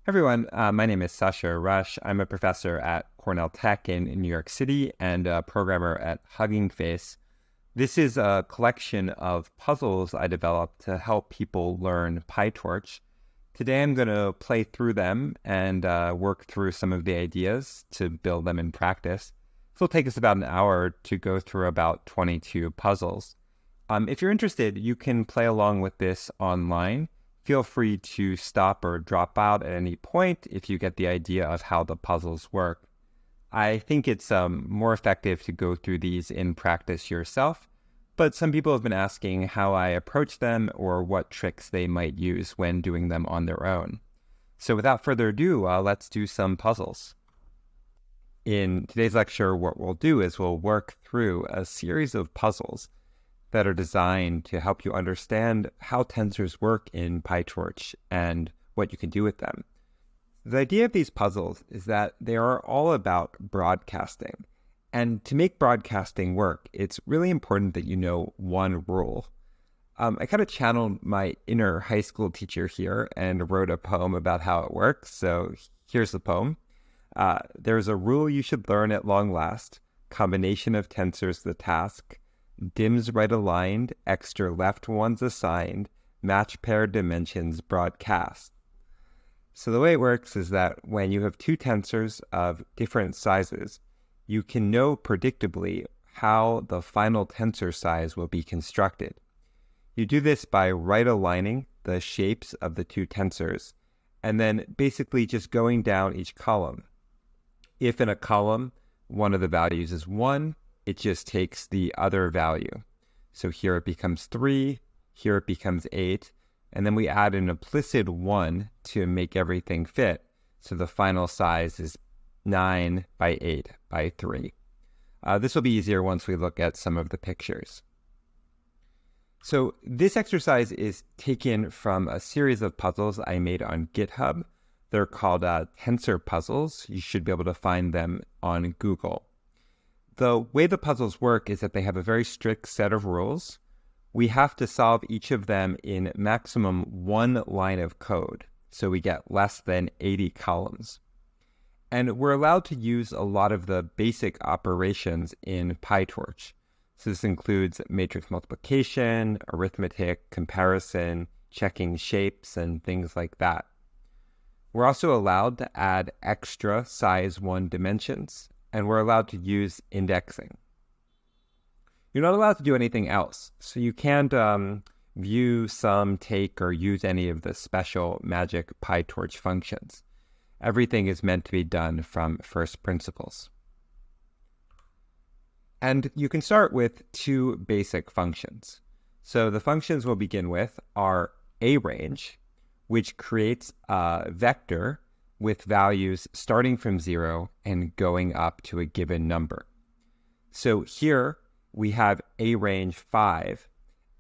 Everyone, my name is Sasha Rush. I'm a professor at Cornell Tech in New York City and a programmer at Hugging Face. This is a collection of puzzles I developed to help people learn PyTorch. Today I'm going to play through them and work through some of the ideas to build them in practice. This will take us about an hour to go through about 22 puzzles. If you're interested, you can play along with this online. Feel free to stop or drop out at any point if you get the idea of how the puzzles work. I think it's more effective to go through these in practice yourself, but some people have been asking how I approach them or what tricks they might use when doing them on their own. So without further ado, let's do some puzzles. In today's lecture, what we'll do is we'll work through a series of puzzles that are designed to help you understand how tensors work in PyTorch and what you can do with them. The idea of these puzzles is that they are all about broadcasting. And to make broadcasting work, it's really important that you know one rule. I kind of channeled my inner high school teacher here and wrote a poem about how it works. So here's the poem. There's a rule you should learn at long last. Combination of tensors the task. Dims right aligned, extra left ones assigned, match pair dimensions broadcast. So the way it works is that when you have two tensors of different sizes, you can know predictably how the final tensor size will be constructed. You do this by right aligning the shapes of the two tensors, and then basically just going down each column. If in a column, one of the values is 1, it just takes the other value. So here it becomes 3, here it becomes 8, and then we add an implicit 1 to make everything fit. So the final size is 9 by 8 by 3. This will be easier once we look at some of the pictures. So this exercise is taken from a series of puzzles I made on GitHub. They're called Tensor Puzzles. You should be able to find them on Google. The way the puzzles work is that they have a very strict set of rules. We have to solve each of them in maximum one line of code, so we get less than 80 columns. And we're allowed to use a lot of the basic operations in PyTorch. So this includes matrix multiplication, arithmetic, comparison, checking shapes, and things like that. We're also allowed to add extra size 1 dimensions, and we're allowed to use indexing. You're not allowed to do anything else. So you can't view, sum, take, or use any of the special magic PyTorch functions. Everything is meant to be done from first principles. And you can start with two basic functions. So the functions we'll begin with are arange, which creates a vector with values starting from 0 and going up to a given number. So here we have arange 5,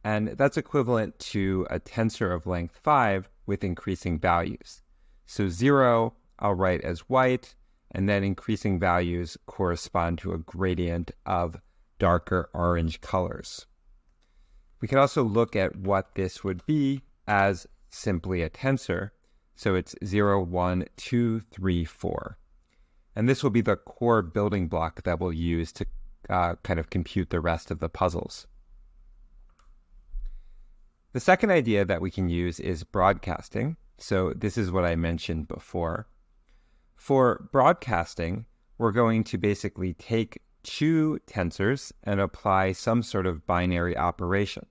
and that's equivalent to a tensor of length 5 with increasing values. So 0 I'll write as white, and then increasing values correspond to a gradient of darker orange colors. We can also look at what this would be as simply a tensor. So it's 0, 1, 2, 3, 4. And this will be the core building block that we'll use to kind of compute the rest of the puzzles. The second idea that we can use is broadcasting. So this is what I mentioned before. For broadcasting, we're going to basically take two tensors and apply some sort of binary operation.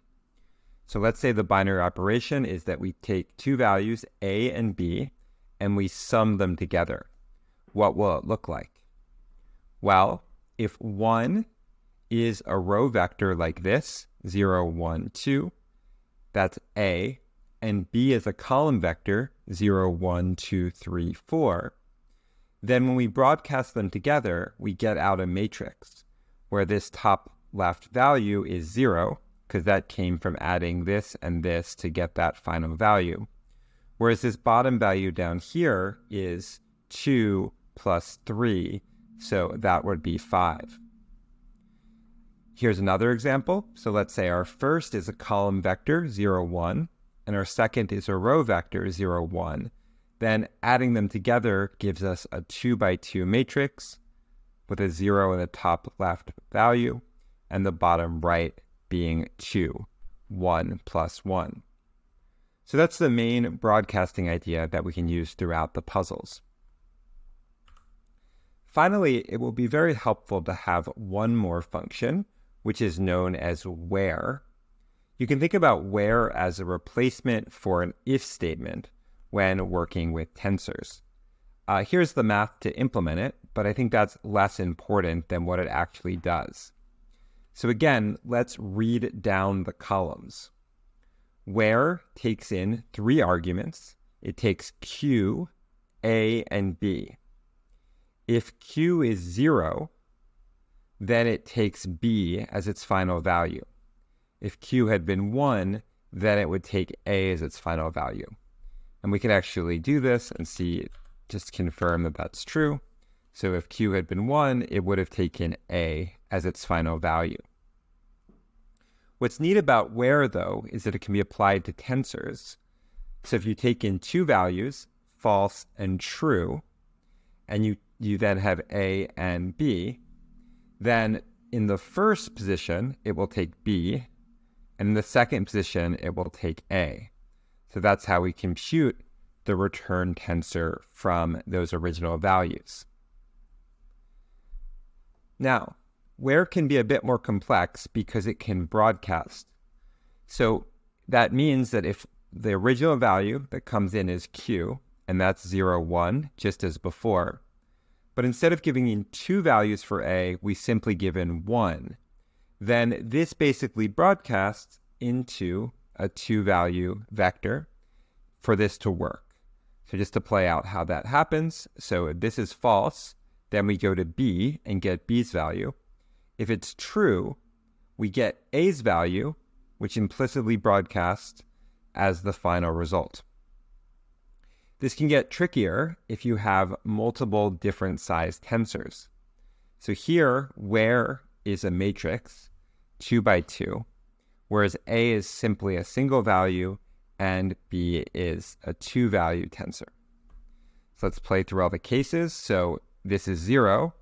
So let's say the binary operation is that we take two values, A and B, and we sum them together. What will it look like? Well, if 1 is a row vector like this, 0, 1, 2, that's A, and B is a column vector, 0, 1, 2, 3, 4, then when we broadcast them together, we get out a matrix where this top left value is 0, because that came from adding this and this to get that final value. Whereas this bottom value down here is 2 plus 3, so that would be 5. Here's another example. So let's say our first is a column vector, 0, 1, and our second is a row vector, 0, 1. Then adding them together gives us a 2 by 2 matrix with a 0 in the top left value and the bottom right being 2, 1 plus 1. So that's the main broadcasting idea that we can use throughout the puzzles. Finally, it will be very helpful to have one more function, which is known as where. You can think about where as a replacement for an if statement when working with tensors. Here's the math to implement it, but I think that's less important than what it actually does. So again, let's read down the columns. Where takes in 3 arguments. It takes Q, A, and B. If Q is 0, then it takes B as its final value. If Q had been 1, then it would take A as its final value. And we can actually do this and see, just confirm that that's true. So if Q had been 1, it would have taken A as its final value. What's neat about where, though, is that it can be applied to tensors. So if you take in 2 values, false and true, and you then have A and B, then in the first position, it will take B, and in the second position, it will take A. So that's how we compute the return tensor from those original values. Now, where can be a bit more complex because it can broadcast. So that means that if the original value that comes in is Q, and that's 0, 1, just as before, but instead of giving in 2 values for A, we simply give in 1, then this basically broadcasts into a 2-value vector for this to work. So just to play out how that happens, so if this is false, then we go to B and get B's value. If it's true, we get A's value, which implicitly broadcasts as the final result. This can get trickier if you have multiple different size tensors. So here, where is a matrix, 2 by 2, whereas A is simply a single value and B is a 2-value tensor. So let's play through all the cases. So this is 0.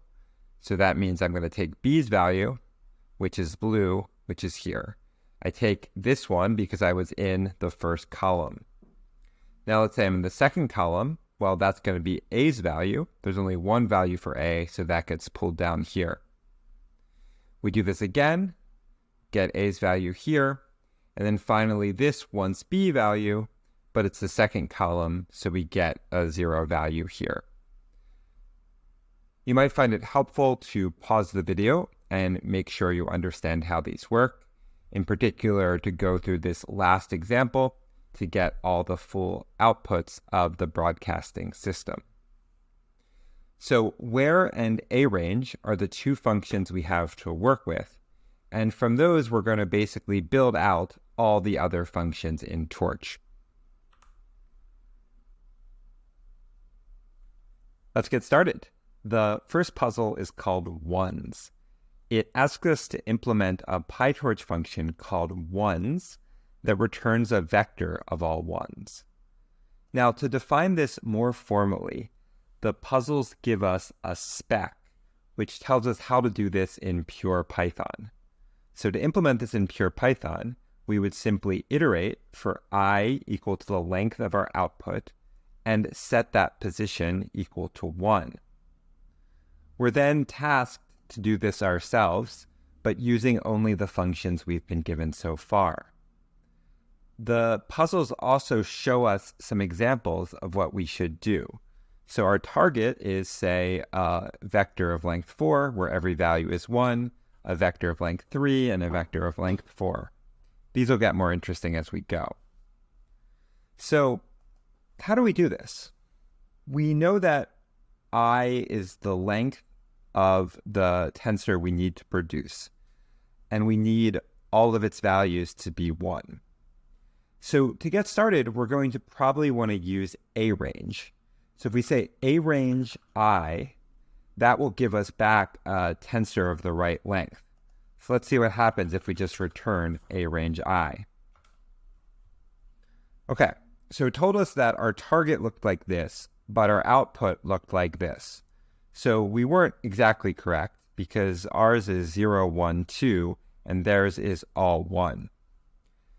So that means I'm going to take B's value, which is blue, which is here. I take this one because I was in the first column. Now let's say I'm in the second column. Well, that's going to be A's value. There's only one value for A, so that gets pulled down here. We do this again, get A's value here, and then finally this wants B value, but it's the second column, so we get a 0 value here. You might find it helpful to pause the video and make sure you understand how these work, in particular to go through this last example to get all the full outputs of the broadcasting system. So where and A range are the 2 functions we have to work with, and from those we're going to basically build out all the other functions in Torch. Let's get started. The first puzzle is called ones. It asks us to implement a PyTorch function called ones that returns a vector of all ones. Now, to define this more formally, the puzzles give us a spec, which tells us how to do this in pure Python. So to implement this in pure Python, we would simply iterate for I equal to the length of our output and set that position equal to 1. We're then tasked to do this ourselves, but using only the functions we've been given so far. The puzzles also show us some examples of what we should do. So our target is, say, a vector of length 4, where every value is 1, a vector of length 3, and a vector of length 4. These will get more interesting as we go. So how do we do this? We know that I is the length of the tensor we need to produce, and we need all of its values to be 1. So to get started, we're going to probably want to use a range. So if we say a range I, that will give us back a tensor of the right length. So let's see what happens if we just return a range I. Okay, So it told us that our target looked like this, but our output looked like this. So we weren't exactly correct because ours is 0, 1, 2, and theirs is all 1.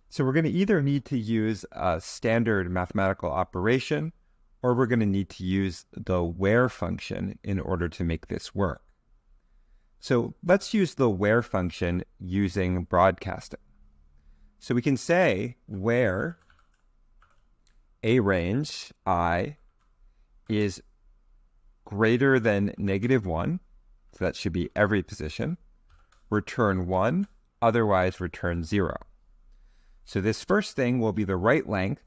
So we're going to either need to use a standard mathematical operation, or we're going to need to use the where function in order to make this work. So let's use the where function using broadcasting. So we can say where a range I is greater than -1, so that should be every position, return 1, otherwise return 0. So this first thing will be the right length,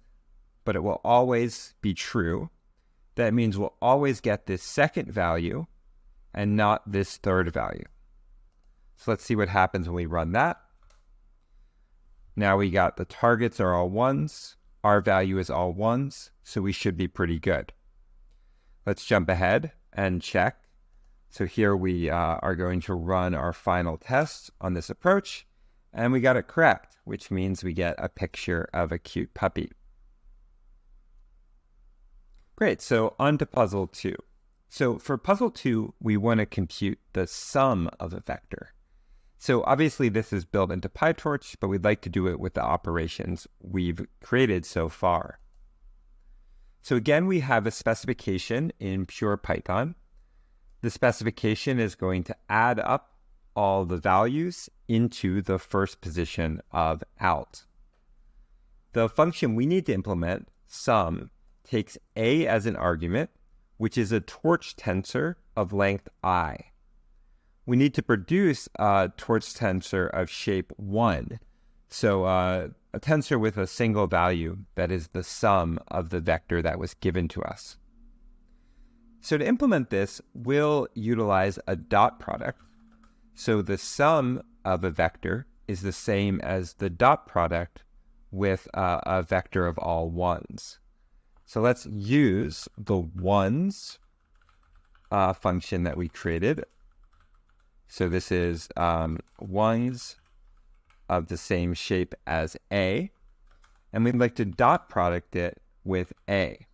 but it will always be true. That means we'll always get this second value and not this third value. So let's see what happens when we run that. Now we got the targets are all 1s, our value is all 1s, so we should be pretty good. Let's jump ahead and check. So here we are going to run our final test on this approach, and we got it correct, which means we get a picture of a cute puppy. Great, so on to puzzle 2. So for puzzle 2, we want to compute the sum of a vector. So obviously this is built into PyTorch, but we'd like to do it with the operations we've created so far. So again, we have a specification in pure Python. The specification is going to add up all the values into the first position of out. The function we need to implement, sum, takes a as an argument, which is a torch tensor of length I. We need to produce a torch tensor of shape 1. So a tensor with a single value that is the sum of the vector that was given to us. So to implement this, we'll utilize a dot product. So the sum of a vector is the same as the dot product with a vector of all 1s. So let's use the 1s function that we created. So this is 1s of the same shape as A, and we'd like to dot product it with A.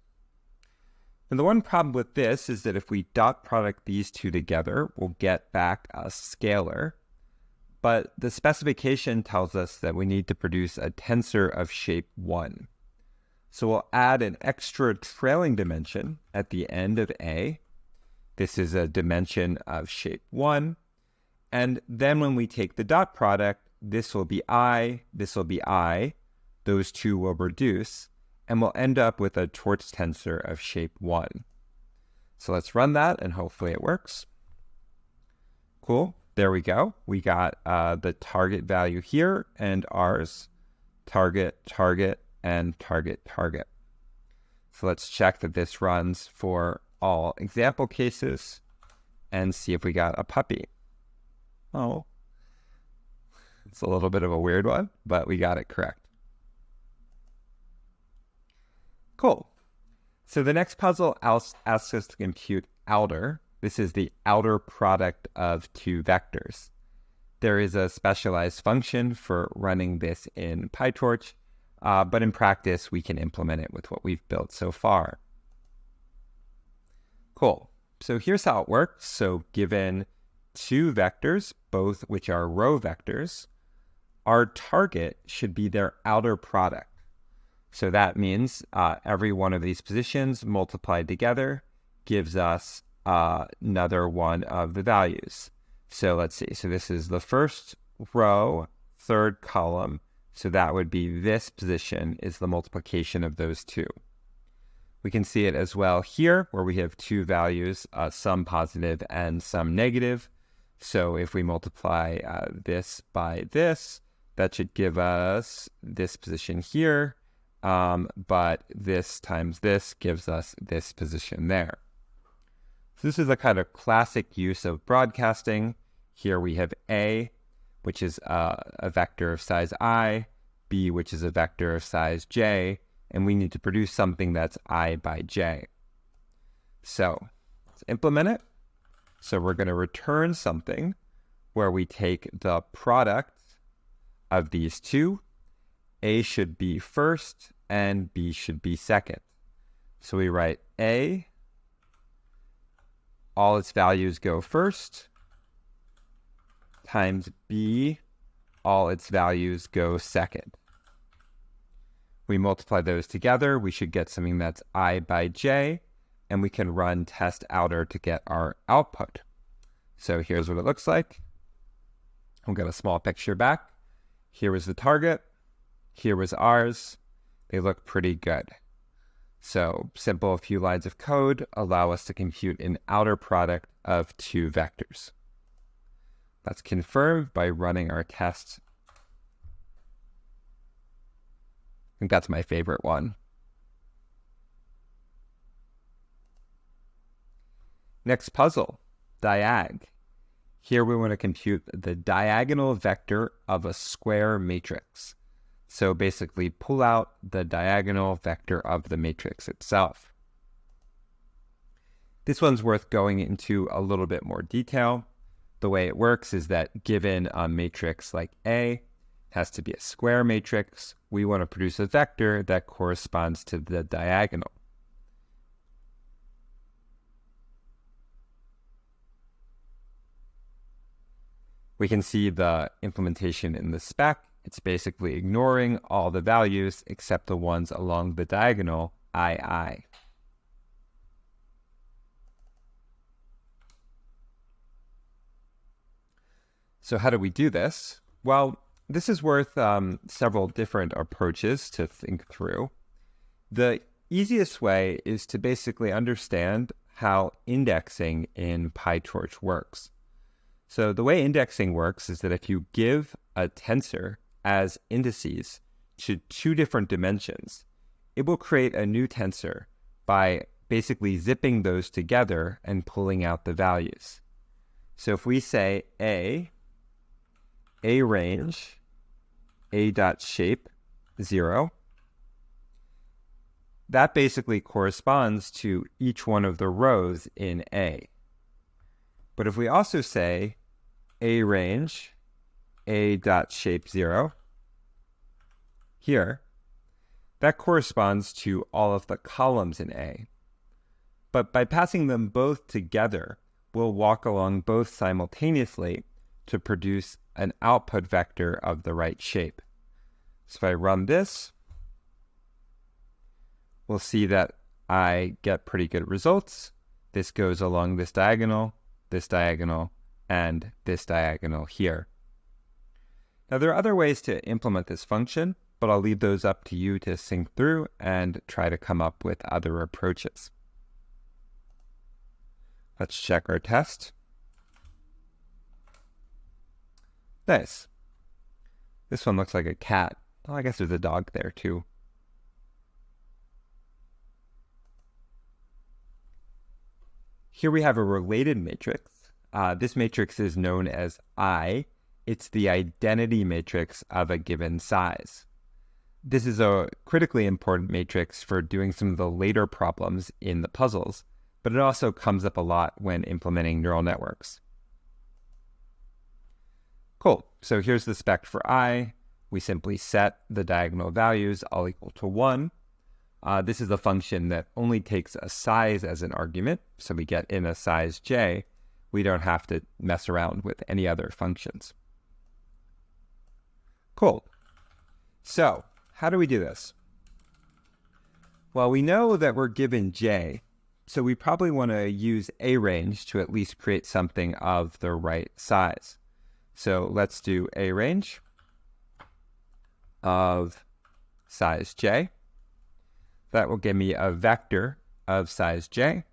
And the one problem with this is that if we dot product these two together, we'll get back a scalar, but the specification tells us that we need to produce a tensor of shape 1. So we'll add an extra trailing dimension at the end of A. This is a dimension of shape 1. And then when we take the dot product, this will be I, this will be I. Those two will reduce, and we'll end up with a torch tensor of shape 1. So let's run that, and hopefully it works. Cool. There we go. We got the target value here, and ours, target, target, and target, target. So let's check that this runs for all example cases and see if we got a puppy. Oh, it's a little bit of a weird one, but we got it correct. Cool. So the next puzzle asks us to compute outer. This is the outer product of two vectors. There is a specialized function for running this in PyTorch, but in practice, we can implement it with what we've built so far. Cool. So here's how it works. So given two vectors, both which are row vectors, our target should be their outer product. So that means every one of these positions multiplied together gives us another one of the values. So let's see. So this is the first row, third column. So that would be this position is the multiplication of those two. We can see it as well here where we have two values, some positive and some negative. So if we multiply this by this, that should give us this position here. But this times this gives us this position there. So this is a kind of classic use of broadcasting. Here we have A, which is a vector of size I, B, which is a vector of size j, and we need to produce something that's I by j. So let's implement it. So we're going to return something where we take the product of these two. A should be first, and B should be second. So we write A, all its values go first, times B, all its values go second. We multiply those together, we should get something that's I by J, and we can run test outer to get our output. So here's what it looks like. We'll get a small picture back. Here was the target. Here was ours. They look pretty good. So simple few lines of code allow us to compute an outer product of two vectors. Let's confirm by running our test. I think that's my favorite one. Next puzzle, diag. Here we want to compute the diagonal vector of a square matrix. So basically pull out the diagonal vector of the matrix itself. This one's worth going into a little bit more detail. The way it works is that given a matrix like A, it has to be a square matrix. We want to produce a vector that corresponds to the diagonal. We can see the implementation in the spec. It's basically ignoring all the values except the ones along the diagonal II. So how do we do this? Well, this is worth several different approaches to think through. The easiest way is to basically understand how indexing in PyTorch works. So the way indexing works is that if you give a tensor as indices to two different dimensions, it will create a new tensor by basically zipping those together and pulling out the values. So if we say A range, A dot shape 0, that basically corresponds to each one of the rows in A. But if we also say A range, A dot shape 0, here, that corresponds to all of the columns in A. But by passing them both together, we'll walk along both simultaneously to produce an output vector of the right shape. So if I run this, we'll see that I get pretty good results. This goes along this diagonal, and this diagonal here. Now there are other ways to implement this function, but I'll leave those up to you to think through and try to come up with other approaches. Let's check our test. Nice. This one looks like a cat. Oh, I guess there's a dog there too. Here we have a related matrix. This matrix is known as I. It's the identity matrix of a given size. This is a critically important matrix for doing some of the later problems in the puzzles, but it also comes up a lot when implementing neural networks. Cool. So here's the spec for I. We simply set the diagonal values all equal to 1. This is a function that only takes a size as an argument, so we get in a size j. We don't have to mess around with any other functions. Cool. So how do we do this? Well, we know that we're given j, so we probably want to use a range to at least create something of the right size. So let's do a range of size j. That will give me a vector of size j.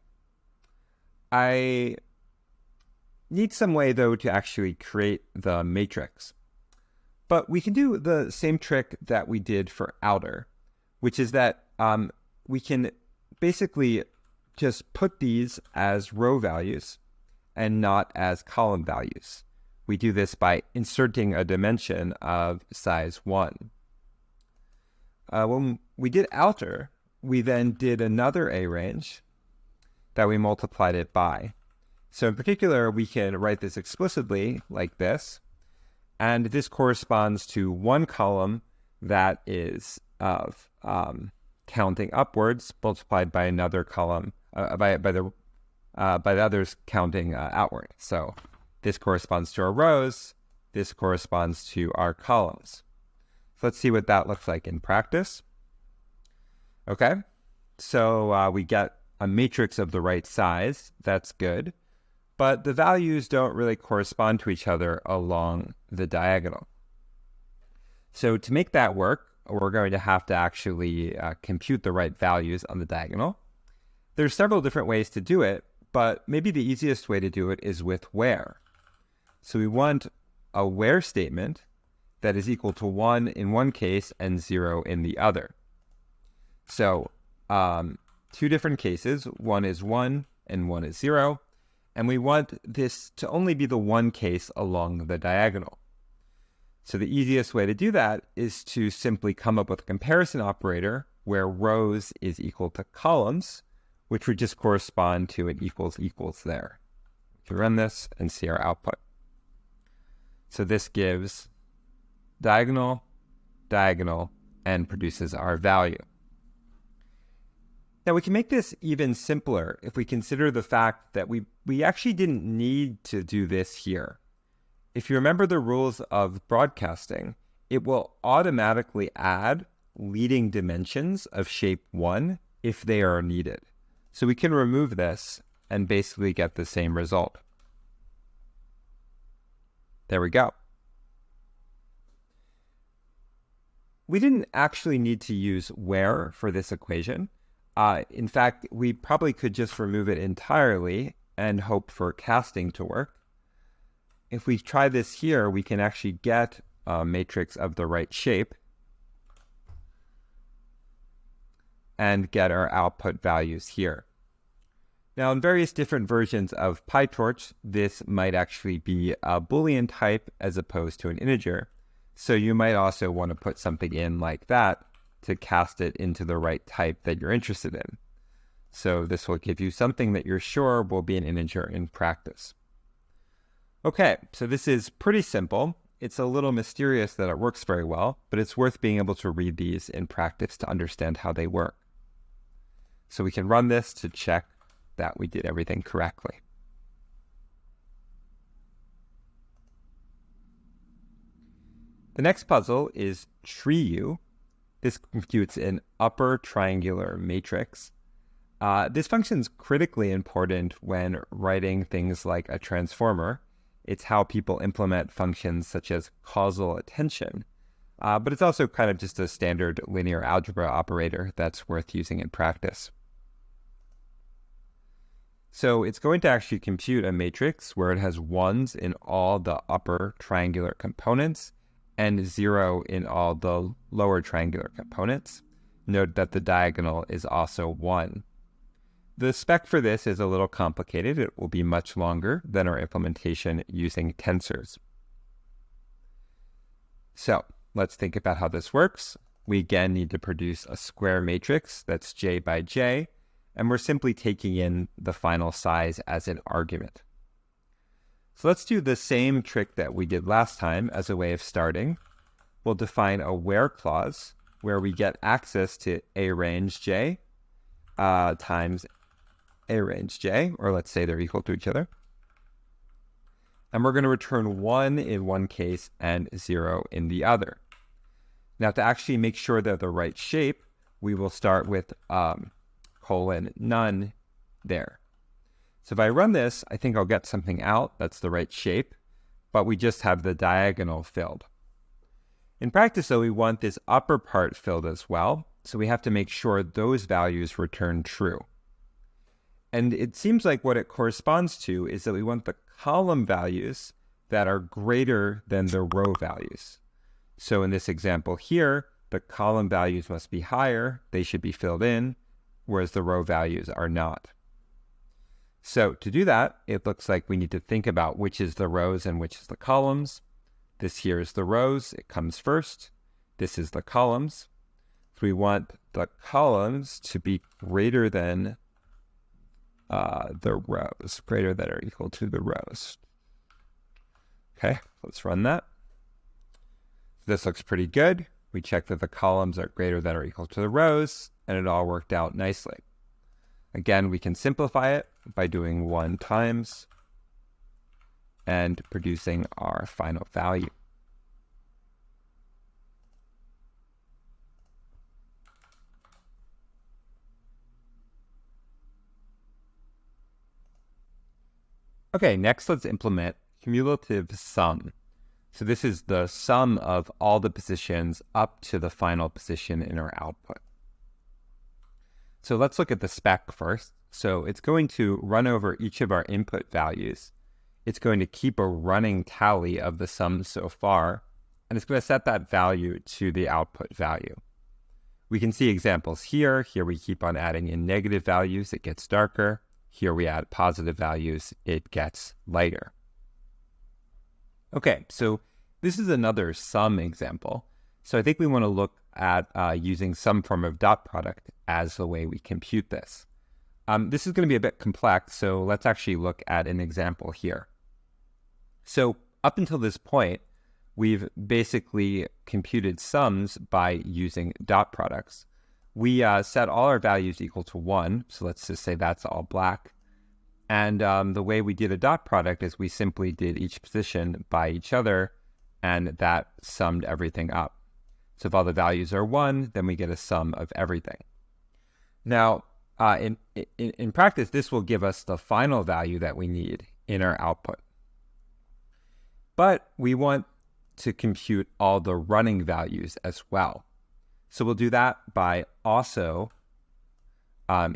I need some way, though, to actually create the matrix. But we can do the same trick that we did for outer, which is that we can basically just put these as row values and not as column values. We do this by inserting a dimension of size 1. When we did outer, we then did another a range that we multiplied it by. So in particular, we can write this explicitly like this, and this corresponds to one column that is of counting upwards multiplied by another column, by the others counting outward. So this corresponds to our rows. This corresponds to our columns. So let's see what that looks like in practice. Okay, so we get a matrix of the right size. That's good. But the values don't really correspond to each other along the diagonal. So to make that work, we're going to have to actually compute the right values on the diagonal. There's several different ways to do it, but maybe the easiest way to do it is with where. So we want a where statement that is equal to 1 in one case and 0 in the other. So two different cases, one is 1 and one is 0, and we want this to only be the one case along the diagonal. So the easiest way to do that is to simply come up with a comparison operator where rows is equal to columns, which would just correspond to an equals equals there. We can run this and see our output. So this gives diagonal, diagonal, and produces our value. Now we can make this even simpler if we consider the fact that we actually didn't need to do this here. If you remember the rules of broadcasting, it will automatically add leading dimensions of shape 1 if they are needed. So we can remove this and basically get the same result. There we go. We didn't actually need to use where for this equation. In fact, we probably could just remove it entirely and hope for casting to work. If we try this here, we can actually get a matrix of the right shape and get our output values here. Now, in various different versions of PyTorch, this might actually be a Boolean type as opposed to an integer. So you might also want to put something in like that to cast it into the right type that you're interested in. So this will give you something that you're sure will be an integer in practice. Okay, so this is pretty simple. It's a little mysterious that it works very well, but it's worth being able to read these in practice to understand how they work. So we can run this to check that we did everything correctly. The next puzzle is TreeU. This computes an upper triangular matrix. This function is critically important when writing things like a transformer. It's how people implement functions such as causal attention, but it's also kind of just a standard linear algebra operator that's worth using in practice. So it's going to actually compute a matrix where it has 1s in all the upper triangular components and 0 in all the lower triangular components. Note that the diagonal is also 1. The spec for this is a little complicated. It will be much longer than our implementation using tensors. So let's think about how this works. We again need to produce a square matrix that's j by j, and we're simply taking in the final size as an argument. So let's do the same trick that we did last time as a way of starting. We'll define a where clause where we get access to a range j times a range j, or let's say they're equal to each other. And we're going to return 1 in one case and 0 in the other. Now to actually make sure they're the right shape, we will start with colon none there. So if I run this, I think I'll get something out that's the right shape, but we just have the diagonal filled. In practice, though, we want this upper part filled as well, so we have to make sure those values return true. And it seems like what it corresponds to is that we want the column values that are greater than the row values. So in this example here, the column values must be higher, they should be filled in, whereas the row values are not. So to do that, it looks like we need to think about which is the rows and which is the columns. This here is the rows, it comes first. This is the columns. So we want the columns to be greater than the rows, greater than or equal to the rows. Okay, let's run that. This looks pretty good. We check that the columns are greater than or equal to the rows, and it all worked out nicely. Again, we can simplify it by doing 1 times and producing our final value. Okay, next let's implement cumulative sum. So this is the sum of all the positions up to the final position in our output. So let's look at the spec first. So it's going to run over each of our input values. It's going to keep a running tally of the sum so far, and it's going to set that value to the output value. We can see examples here. Here we keep on adding in negative values, it gets darker. Here we add positive values, it gets lighter. Okay, so this is another sum example. So I think we want to look at using some form of dot product as the way we compute this. This is going to be a bit complex, so let's actually look at an example here. So up until this point, we've basically computed sums by using dot products. We set all our values equal to 1, so let's just say that's all black. And the way we did a dot product is we simply did each position by each other, and that summed everything up. So if all the values are 1, then we get a sum of everything. Now, in practice, this will give us the final value that we need in our output. But we want to compute all the running values as well. So we'll do that by also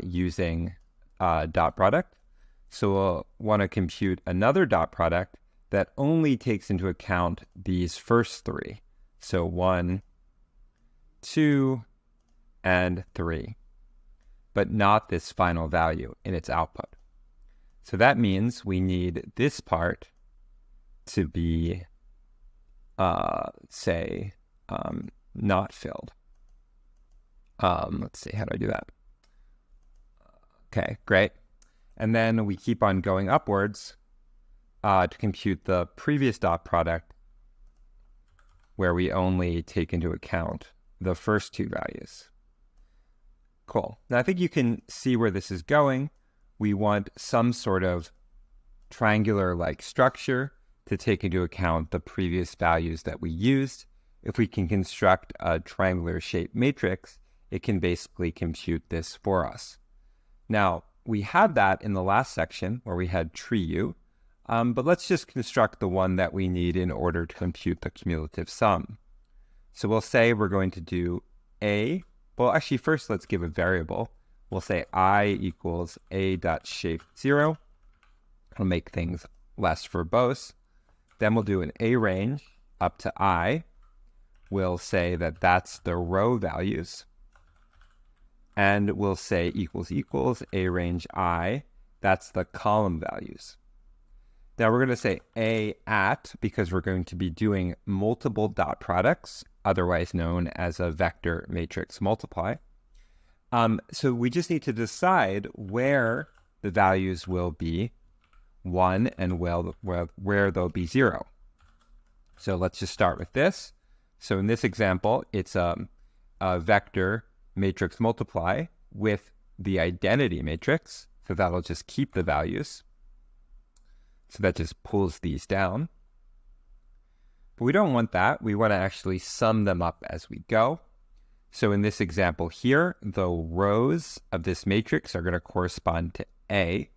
using dot product. So we'll want to compute another dot product that only takes into account these first 3. So 1, 2, and 3, but not this final value in its output. So that means we need this part to be, say, not filled. Let's see, how do I do that? Okay, great. And then we keep on going upwards to compute the previous dot product where we only take into account the first 2 values. Cool. Now I think you can see where this is going. We want some sort of triangular-like structure to take into account the previous values that we used. If we can construct a triangular-shaped matrix, it can basically compute this for us. Now, we had that in the last section where we had tree U, but let's just construct the one that we need in order to compute the cumulative sum. So we'll say we're going to do A. Well, actually, first let's give a variable. We'll say I equals A.shape0. It'll make things less verbose. Then we'll do an A range up to I. We'll say that that's the row values. And we'll say equals A range I. That's the column values. Now we're going to say A at, because we're going to be doing multiple dot products, otherwise known as a vector matrix multiply. So we just need to decide where the values will be 1 and where they'll be 0. So let's just start with this. So in this example, it's a vector matrix multiply with the identity matrix. So that'll just keep the values. So that just pulls these down. But we don't want that. We want to actually sum them up as we go. So in this example here, the rows of this matrix are going to correspond to A.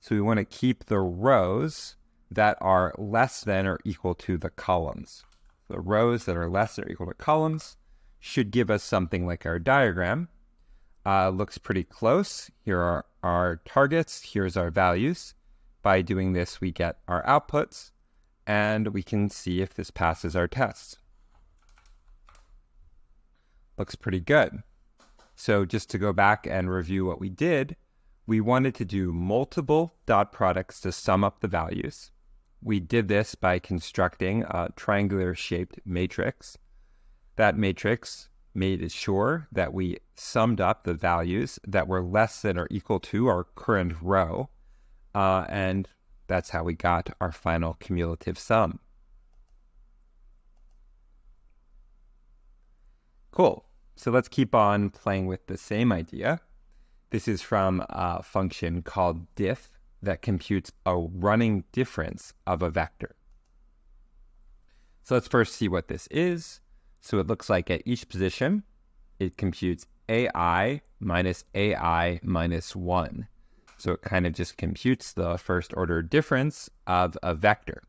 So we want to keep the rows that are less than or equal to the columns. The rows that are less than or equal to columns should give us something like our diagram. Looks pretty close. Here are our targets. Here's our values. By doing this, we get our outputs, and we can see if this passes our test. Looks pretty good. So just to go back and review what we did, we wanted to do multiple dot products to sum up the values. We did this by constructing a triangular-shaped matrix. That matrix made sure that we summed up the values that were less than or equal to our current row, and that's how we got our final cumulative sum. Cool. So let's keep on playing with the same idea. This is from a function called diff that computes a running difference of a vector. So let's first see what this is. So it looks like at each position, it computes AI minus 1. So it kind of just computes the first order difference of a vector.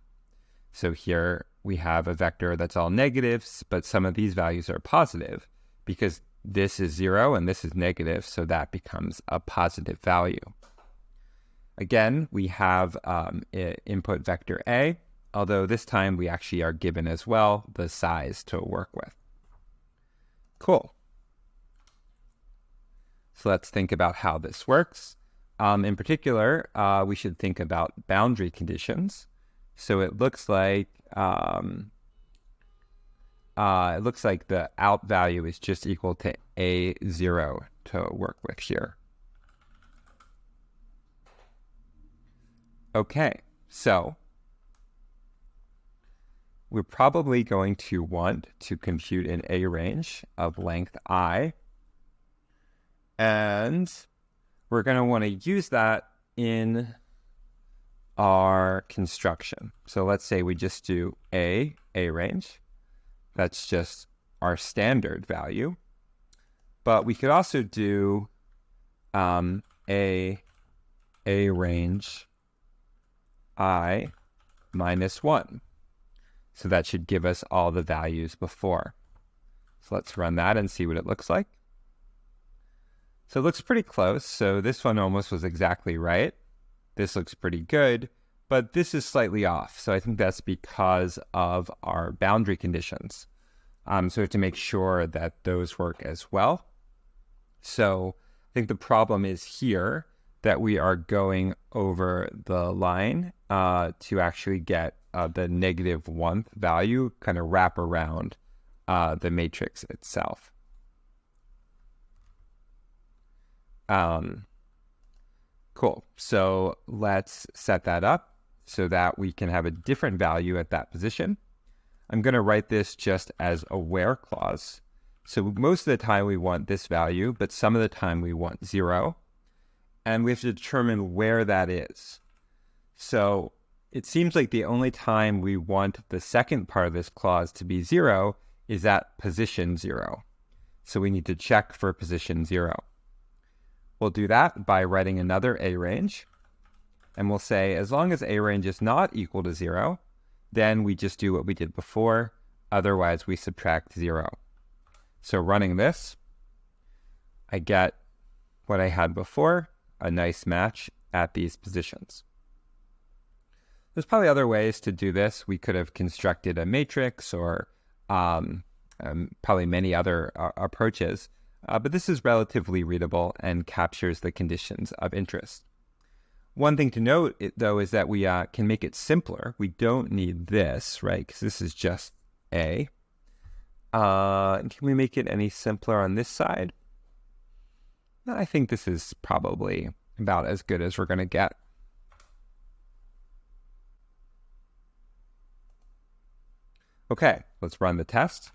So here we have a vector that's all negatives, but some of these values are positive because this is 0 and this is negative, so that becomes a positive value. Again, we have input vector A, although this time we actually are given as well the size to work with. Cool. So let's think about how this works. In particular, we should think about boundary conditions. So it looks like the out value is just equal to A0 to work with here. Okay, so we're probably going to want to compute an A range of length I, and we're going to want to use that in our construction. So let's say we just do A range. That's just our standard value. But we could also do A range I minus 1. So that should give us all the values before. So let's run that and see what it looks like. So it looks pretty close. So this one almost was exactly right. This looks pretty good, but this is slightly off. So I think that's because of our boundary conditions. So we have to make sure that those work as well. So I think the problem is here that we are going over the line to actually get the -1th value kind of wrap around the matrix itself. Cool. So let's set that up so that we can have a different value at that position. I'm going to write this just as a where clause. So most of the time we want this value, but some of the time we want 0. And we have to determine where that is. So it seems like the only time we want the second part of this clause to be 0 is at position 0. So we need to check for position 0. We'll do that by writing another A range. And we'll say as long as A range is not equal to 0, then we just do what we did before. Otherwise, we subtract 0. So running this, I get what I had before, a nice match at these positions. There's probably other ways to do this. We could have constructed a matrix or probably many other approaches, but this is relatively readable and captures the conditions of interest. One thing to note, though, is that we can make it simpler. We don't need this, right? Because this is just A. Can we make it any simpler on this side? I think this is probably about as good as we're going to get. Okay, let's run the test.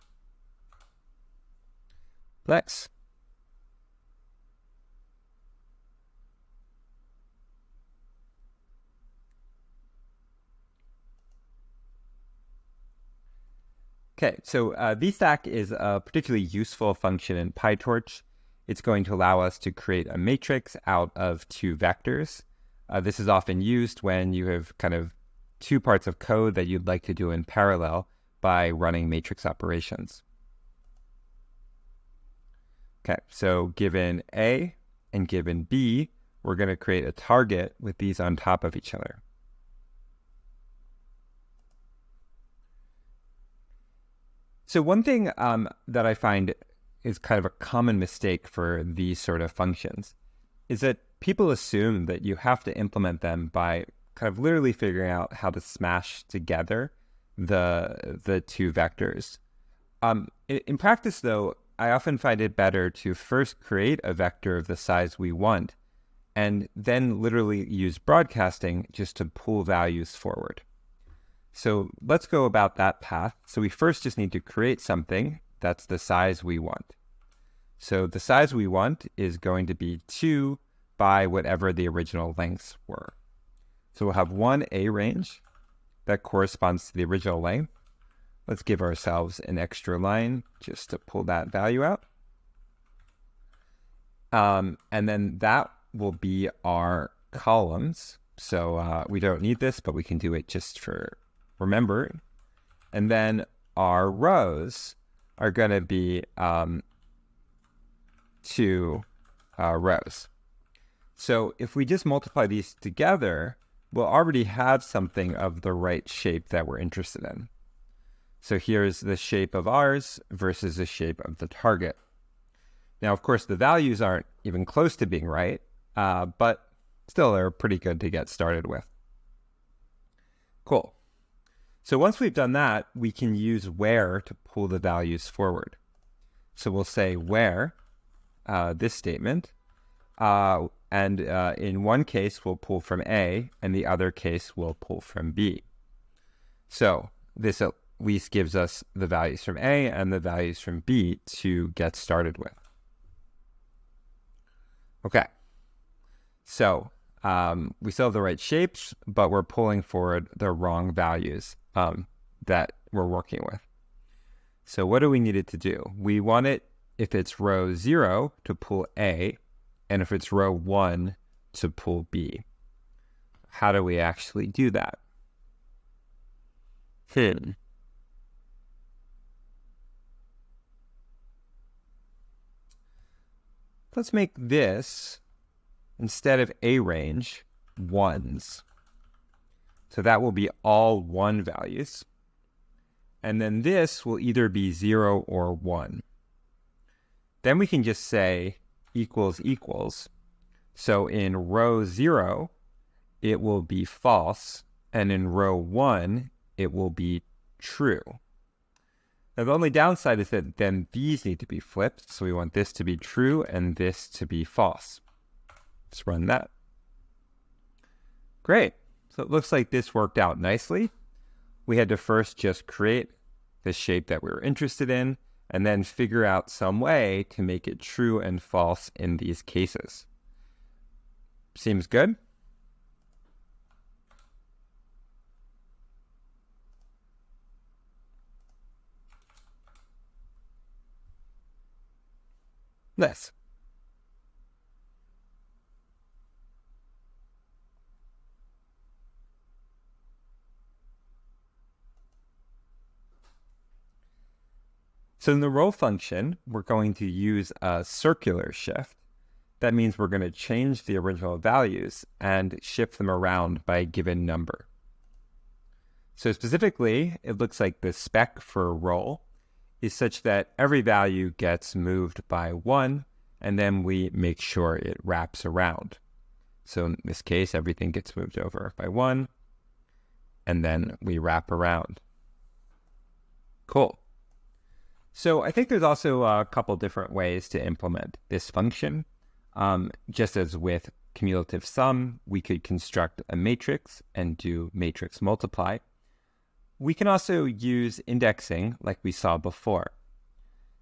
Let's. Okay, so VStack is a particularly useful function in PyTorch. It's going to allow us to create a matrix out of 2 vectors. This is often used when you have kind of 2 parts of code that you'd like to do in parallel by running matrix operations. Okay, so given A and given B, we're going to create a target with these on top of each other. So one thing that I find is kind of a common mistake for these sort of functions is that people assume that you have to implement them by kind of literally figuring out how to smash together the 2 vectors. In practice, though, I often find it better to first create a vector of the size we want and then literally use broadcasting just to pull values forward. So let's go about that path. So we first just need to create something That's the size we want. So the size we want is going to be 2 by whatever the original lengths were. So we'll have one A range that corresponds to the original length. Let's give ourselves an extra line just to pull that value out. And then that will be our columns. So we don't need this, but we can do it just for remembering. And then our rows are going to be 2 rows. So if we just multiply these together, we'll already have something of the right shape that we're interested in. So here's the shape of ours versus the shape of the target. Now, of course, the values aren't even close to being right, but still they're pretty good to get started with. Cool. So once we've done that, we can use where to pull the values forward. So we'll say where, this statement, and in one case we'll pull from A, and the other case we'll pull from B. So this at least gives us the values from A and the values from B to get started with. Okay, so we still have the right shapes, but we're pulling forward the wrong values that we're working with. So what do we need it to do? We want it, if it's row 0, to pull A, and if it's row 1, to pull B. How do we actually do that? Let's make this, instead of A range, 1s. So that will be all 1 values. And then this will either be 0 or 1. Then we can just say equals equals. So in row 0, it will be false, and in row 1, it will be true. Now the only downside is that then these need to be flipped, so we want this to be true and this to be false. Let's run that. Great. So it looks like this worked out nicely. We had to first just create the shape that we were interested in, and then figure out some way to make it true and false in these cases. Seems good? Nice. So in the row function, we're going to use a circular shift. That means we're going to change the original values and shift them around by a given number. So specifically, it looks like the spec for a roll is such that every value gets moved by 1, and then we make sure it wraps around. So in this case, everything gets moved over by 1, and then we wrap around. Cool. So I think there's also a couple different ways to implement this function. Just as with cumulative sum, we could construct a matrix and do matrix multiply. We can also use indexing like we saw before.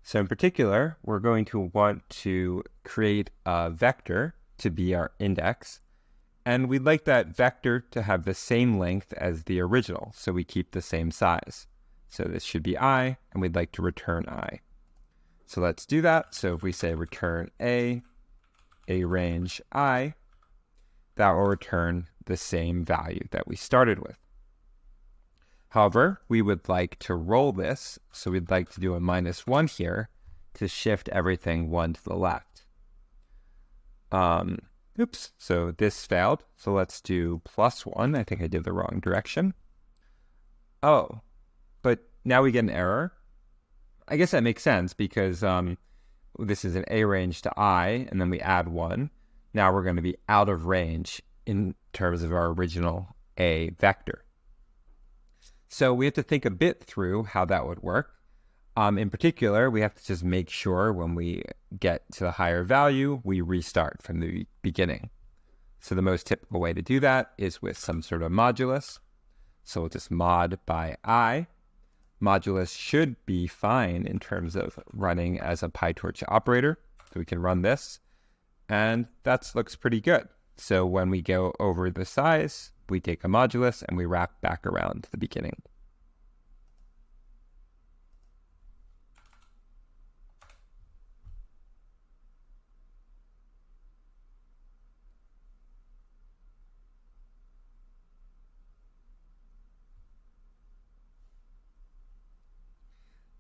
So in particular, we're going to want to create a vector to be our index, and we'd like that vector to have the same length as the original, so we keep the same size. So this should be I, and we'd like to return I. So let's do that. So if we say return A range I, that will return the same value that we started with. However, we would like to roll this, so we'd like to do a -1 here to shift everything 1 to the left. Oops, so this failed. So let's do +1. I think I did the wrong direction. Oh, but now we get an error. I guess that makes sense because this is an A range to I, and then we add 1. Now we're going to be out of range in terms of our original A vector. So we have to think a bit through how that would work. In particular, we have to just make sure when we get to the higher value, we restart from the beginning. So the most typical way to do that is with some sort of modulus. So we'll just mod by I. modulus should be fine in terms of running as a PyTorch operator. So we can run this, and that looks pretty good. So when we go over the size, we take a modulus and we wrap back around to the beginning.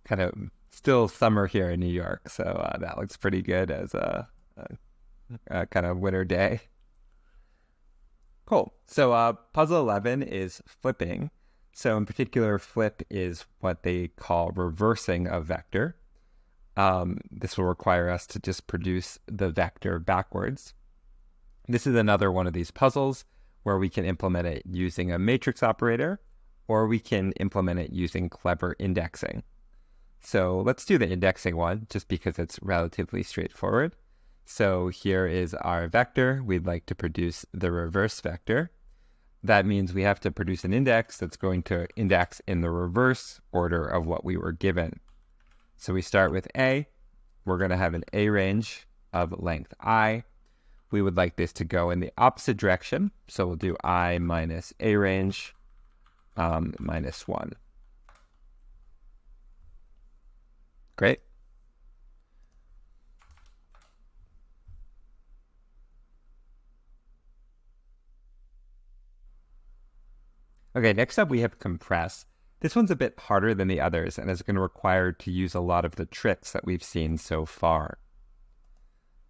Kind of still summer here in New York, so that looks pretty good as a kind of winter day. Cool. So puzzle 11 is flipping. So in particular, flip is what they call reversing a vector. This will require us to just produce the vector backwards. This is another one of these puzzles where we can implement it using a matrix operator, or we can implement it using clever indexing. So let's do the indexing one, just because it's relatively straightforward. So here is our vector. We'd like to produce the reverse vector. That means we have to produce an index that's going to index in the reverse order of what we were given. So we start with A. We're going to have an A range of length I. We would like this to go in the opposite direction. So we'll do I minus A range minus 1. Great. Okay, next up we have compress. This one's a bit harder than the others and is going to require to use a lot of the tricks that we've seen so far.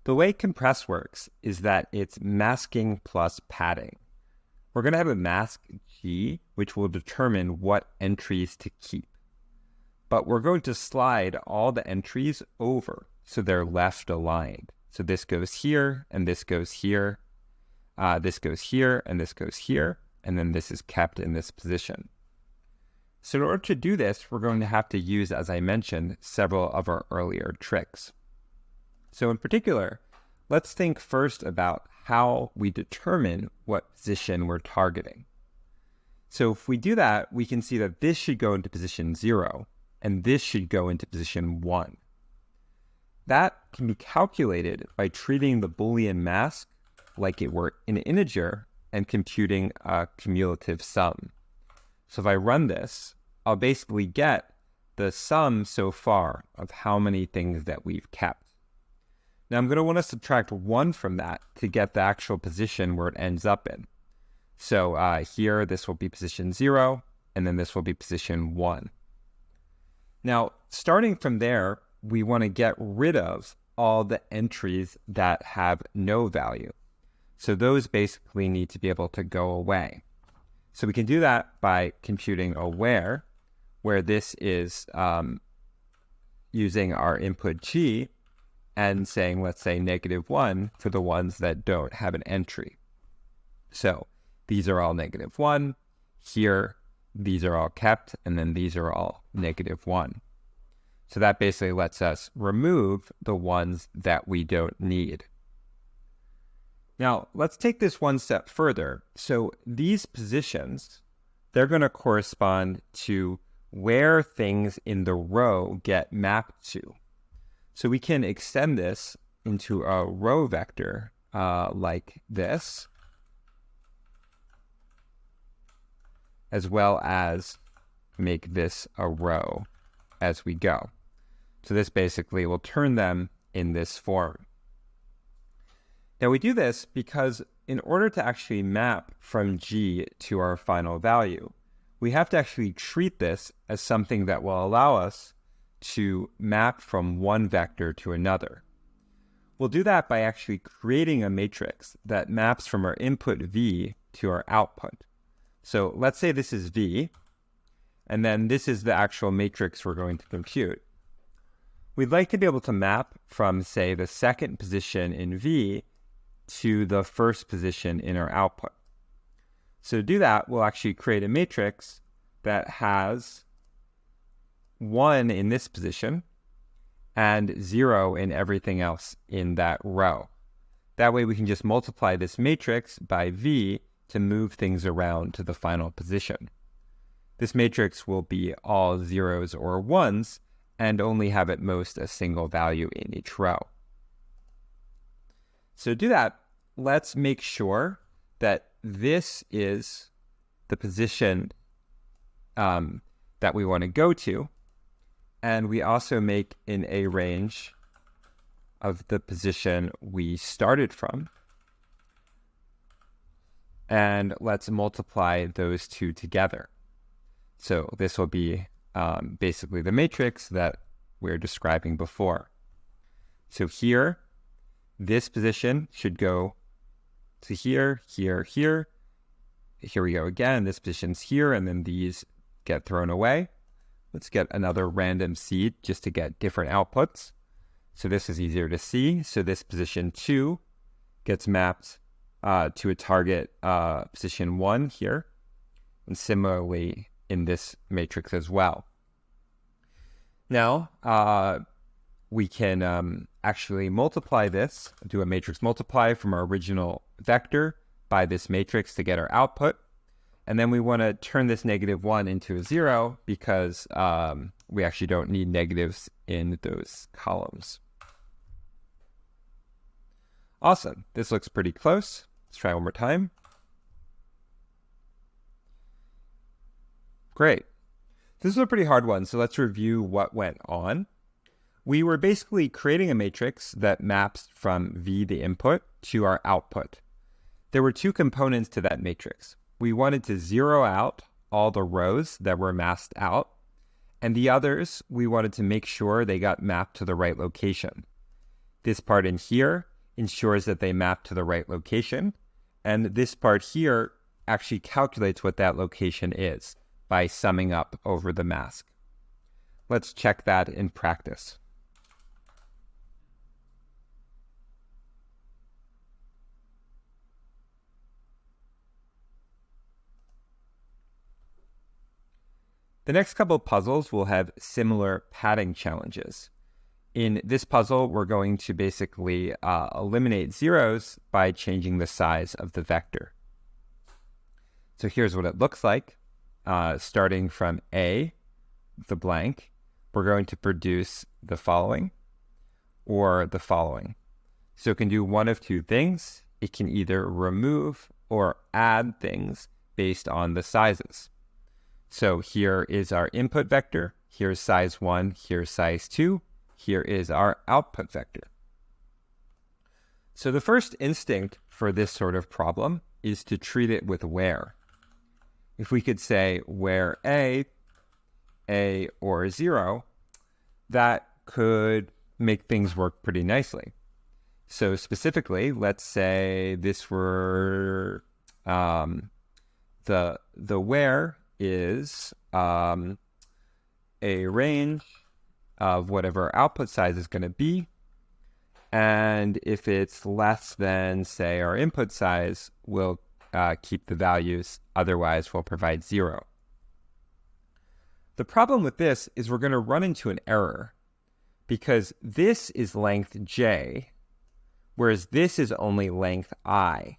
The way compress works is that it's masking plus padding. We're going to have a mask G, which will determine what entries to keep. But we're going to slide all the entries over so they're left aligned. So this goes here, and this goes here. This goes here, and this goes here. And then this is kept in this position. So in order to do this, we're going to have to use, as I mentioned, several of our earlier tricks. So in particular, let's think first about how we determine what position we're targeting. So if we do that, we can see that this should go into position 0, and this should go into position 1. That can be calculated by treating the Boolean mask like it were an integer and computing a cumulative sum. So if I run this, I'll basically get the sum so far of how many things that we've kept. Now I'm going to want to subtract 1 from that to get the actual position where it ends up in. So here, this will be position 0, and then this will be position 1. Now, starting from there, we want to get rid of all the entries that have no value. So those basically need to be able to go away. So we can do that by computing a where this is using our input G and saying, let's say, -1 for the ones that don't have an entry. So these are all -1. Here, these are all kept, and then these are all -1. So that basically lets us remove the ones that we don't need. Now, let's take this one step further. So these positions, they're going to correspond to where things in the row get mapped to. So we can extend this into a row vector like this, as well as make this a row as we go. So this basically will turn them in this form. Now we do this because in order to actually map from G to our final value, we have to actually treat this as something that will allow us to map from one vector to another. We'll do that by actually creating a matrix that maps from our input V to our output. So let's say this is V, and then this is the actual matrix we're going to compute. We'd like to be able to map from, say, the second position in V to the first position in our output. So to do that, we'll actually create a matrix that has 1 in this position and 0 in everything else in that row. That way we can just multiply this matrix by V to move things around to the final position. this matrix will be all zeros or ones and only have at most a single value in each row. So to do that, let's make sure that this is the position that we want to go to. And we also make an A range of the position we started from. And let's multiply those two together. So this will be basically the matrix that we're describing before. So here, this position should go to here, here, here. Here we go again. This position's here, and then these get thrown away. Let's get another random seed just to get different outputs. So this is easier to see. So this position 2 gets mapped to a target position 1 here. And similarly in this matrix as well. Now, we can actually multiply this, do a matrix multiply from our original vector by this matrix to get our output. And then we want to turn this -1 into a 0 because we actually don't need negatives in those columns. Awesome. This looks pretty close. Let's try one more time. Great. This is a pretty hard one, so let's review what went on. We were basically creating a matrix that maps from V, the input, to our output. There were two components to that matrix. We wanted to zero out all the rows that were masked out, and the others, we wanted to make sure they got mapped to the right location. This part in here ensures that they map to the right location, and this part here actually calculates what that location is by summing up over the mask. Let's check that in practice. The next couple of puzzles will have similar padding challenges. In this puzzle, we're going to basically eliminate zeros by changing the size of the vector. So here's what it looks like. Starting from A, the blank, we're going to produce the following or the following. So it can do one of two things. It can either remove or add things based on the sizes. So here is our input vector. Here's size 1. Here's size 2. Here is our output vector. So the first instinct for this sort of problem is to treat it with where. If we could say where A, or 0, that could make things work pretty nicely. So specifically, let's say this were the where is a range of whatever output size is going to be. And if it's less than, say, our input size, we'll keep the values. Otherwise, we'll provide 0. The problem with this is we're going to run into an error because this is length j, whereas this is only length I.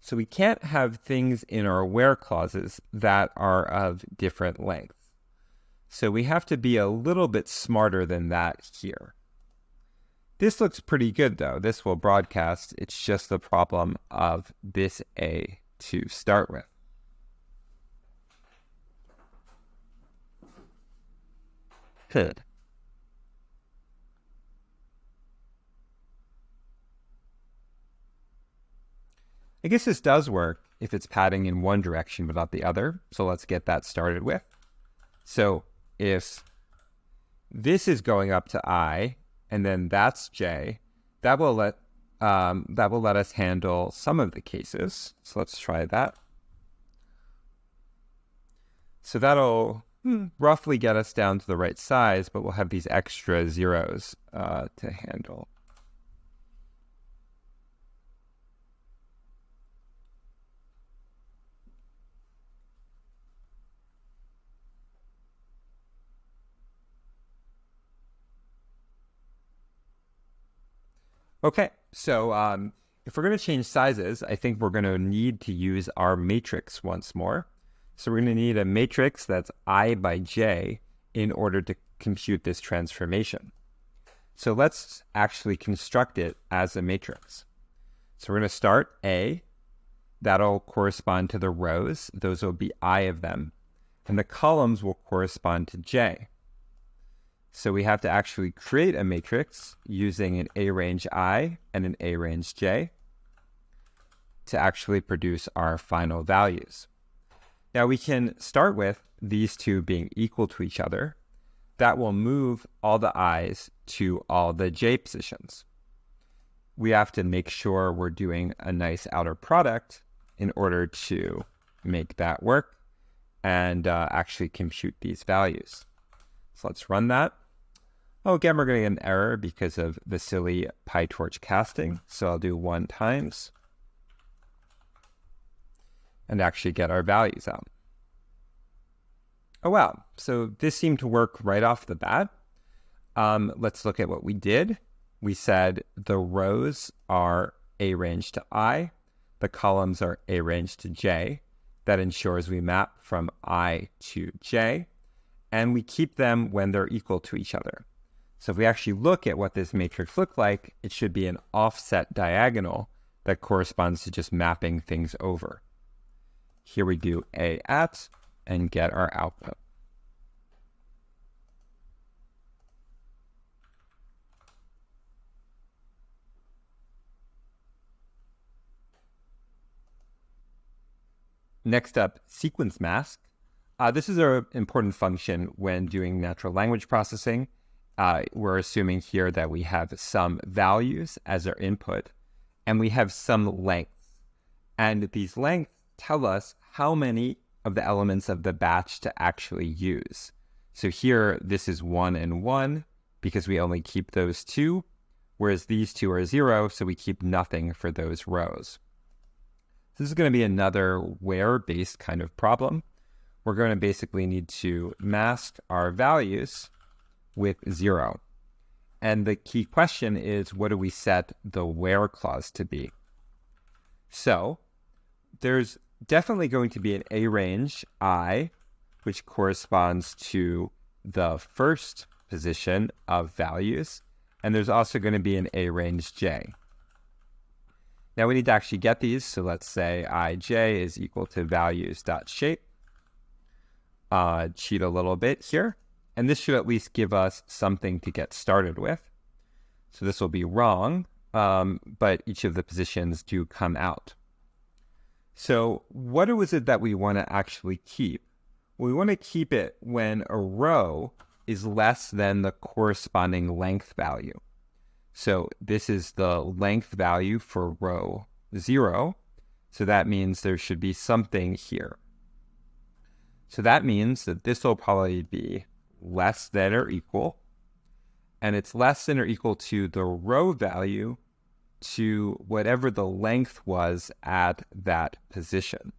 So we can't have things in our where clauses that are of different lengths. So we have to be a little bit smarter than that here. This looks pretty good though. This will broadcast. It's just the problem of this A to start with. Good. I guess this does work if it's padding in one direction but not the other. So let's get that started with. So if this is going up to I and then that's j, that will let us handle some of the cases. So let's try that. So that'll roughly get us down to the right size, but we'll have these extra zeros to handle. Okay, so if we're going to change sizes, I think we're going to need to use our matrix once more. So we're going to need a matrix that's I by j in order to compute this transformation. So let's actually construct it as a matrix. So we're going to start A. That'll correspond to the rows. Those will be I of them. And the columns will correspond to j. So we have to actually create a matrix using an A range I and an A range j to actually produce our final values. Now we can start with these two being equal to each other. That will move all the i's to all the j positions. We have to make sure we're doing a nice outer product in order to make that work and actually compute these values. So let's run that. Oh, again, we're going to get an error because of the silly PyTorch casting. So I'll do 1 times and actually get our values out. Oh, wow. So this seemed to work right off the bat. Let's look at what we did. We said the rows are A range to I. The columns are A range to j. That ensures we map from I to j. And we keep them when they're equal to each other. So if we actually look at what this matrix looked like, it should be an offset diagonal that corresponds to just mapping things over. Here we do A at and get our output. Next up, sequence mask. This is an important function when doing natural language processing. We're assuming here that we have some values as our input, and we have some lengths. And these lengths tell us how many of the elements of the batch to actually use. So here, this is 1 and 1 because we only keep those 2, whereas these 2 are 0, so we keep nothing for those rows. This is going to be another where-based kind of problem. We're going to basically need to mask our values with 0. And the key question is, what do we set the where clause to be? So there's definitely going to be an A range I, which corresponds to the first position of values. And there's also going to be an A range j. Now we need to actually get these. So let's say ij is equal to values.shape. Cheat a little bit here. And this should at least give us something to get started with. So this will be wrong, but each of the positions do come out. So what is it that we want to actually keep? Well, we want to keep it when a row is less than the corresponding length value. So this is the length value for row 0. So that means there should be something here. So that means that this will probably be less than or equal. And it's less than or equal to the row value to whatever the length was at that position.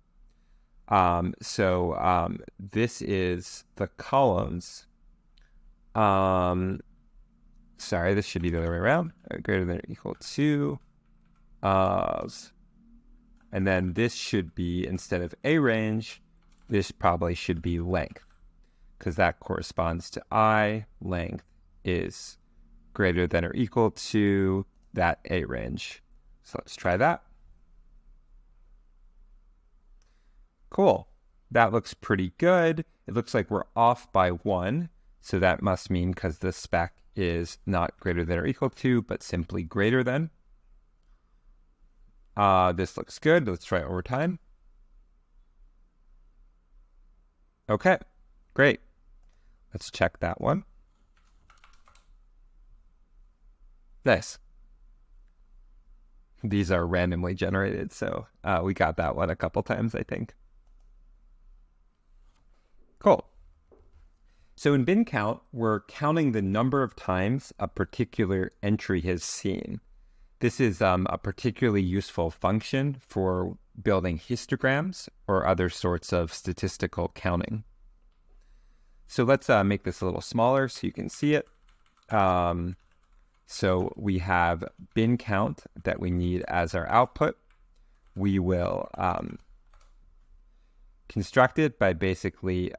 This is the columns. Sorry, this should be the other way around. Greater than or equal to. And then this should be, instead of A range, this probably should be length, because that corresponds to I. Length is greater than or equal to that A range. So let's try that. Cool. That looks pretty good. It looks like we're off by 1. So that must mean because the spec is not greater than or equal to, but simply greater than. This looks good. Let's try it over time. Okay, great. Let's check that one. Nice. These are randomly generated, so we got that one a couple times, I think. Cool. So in bin count, we're counting the number of times a particular entry has seen. This is a particularly useful function for building histograms or other sorts of statistical counting. So let's make this a little smaller so you can see it. So we have bin count that we need as our output. We will construct it by basically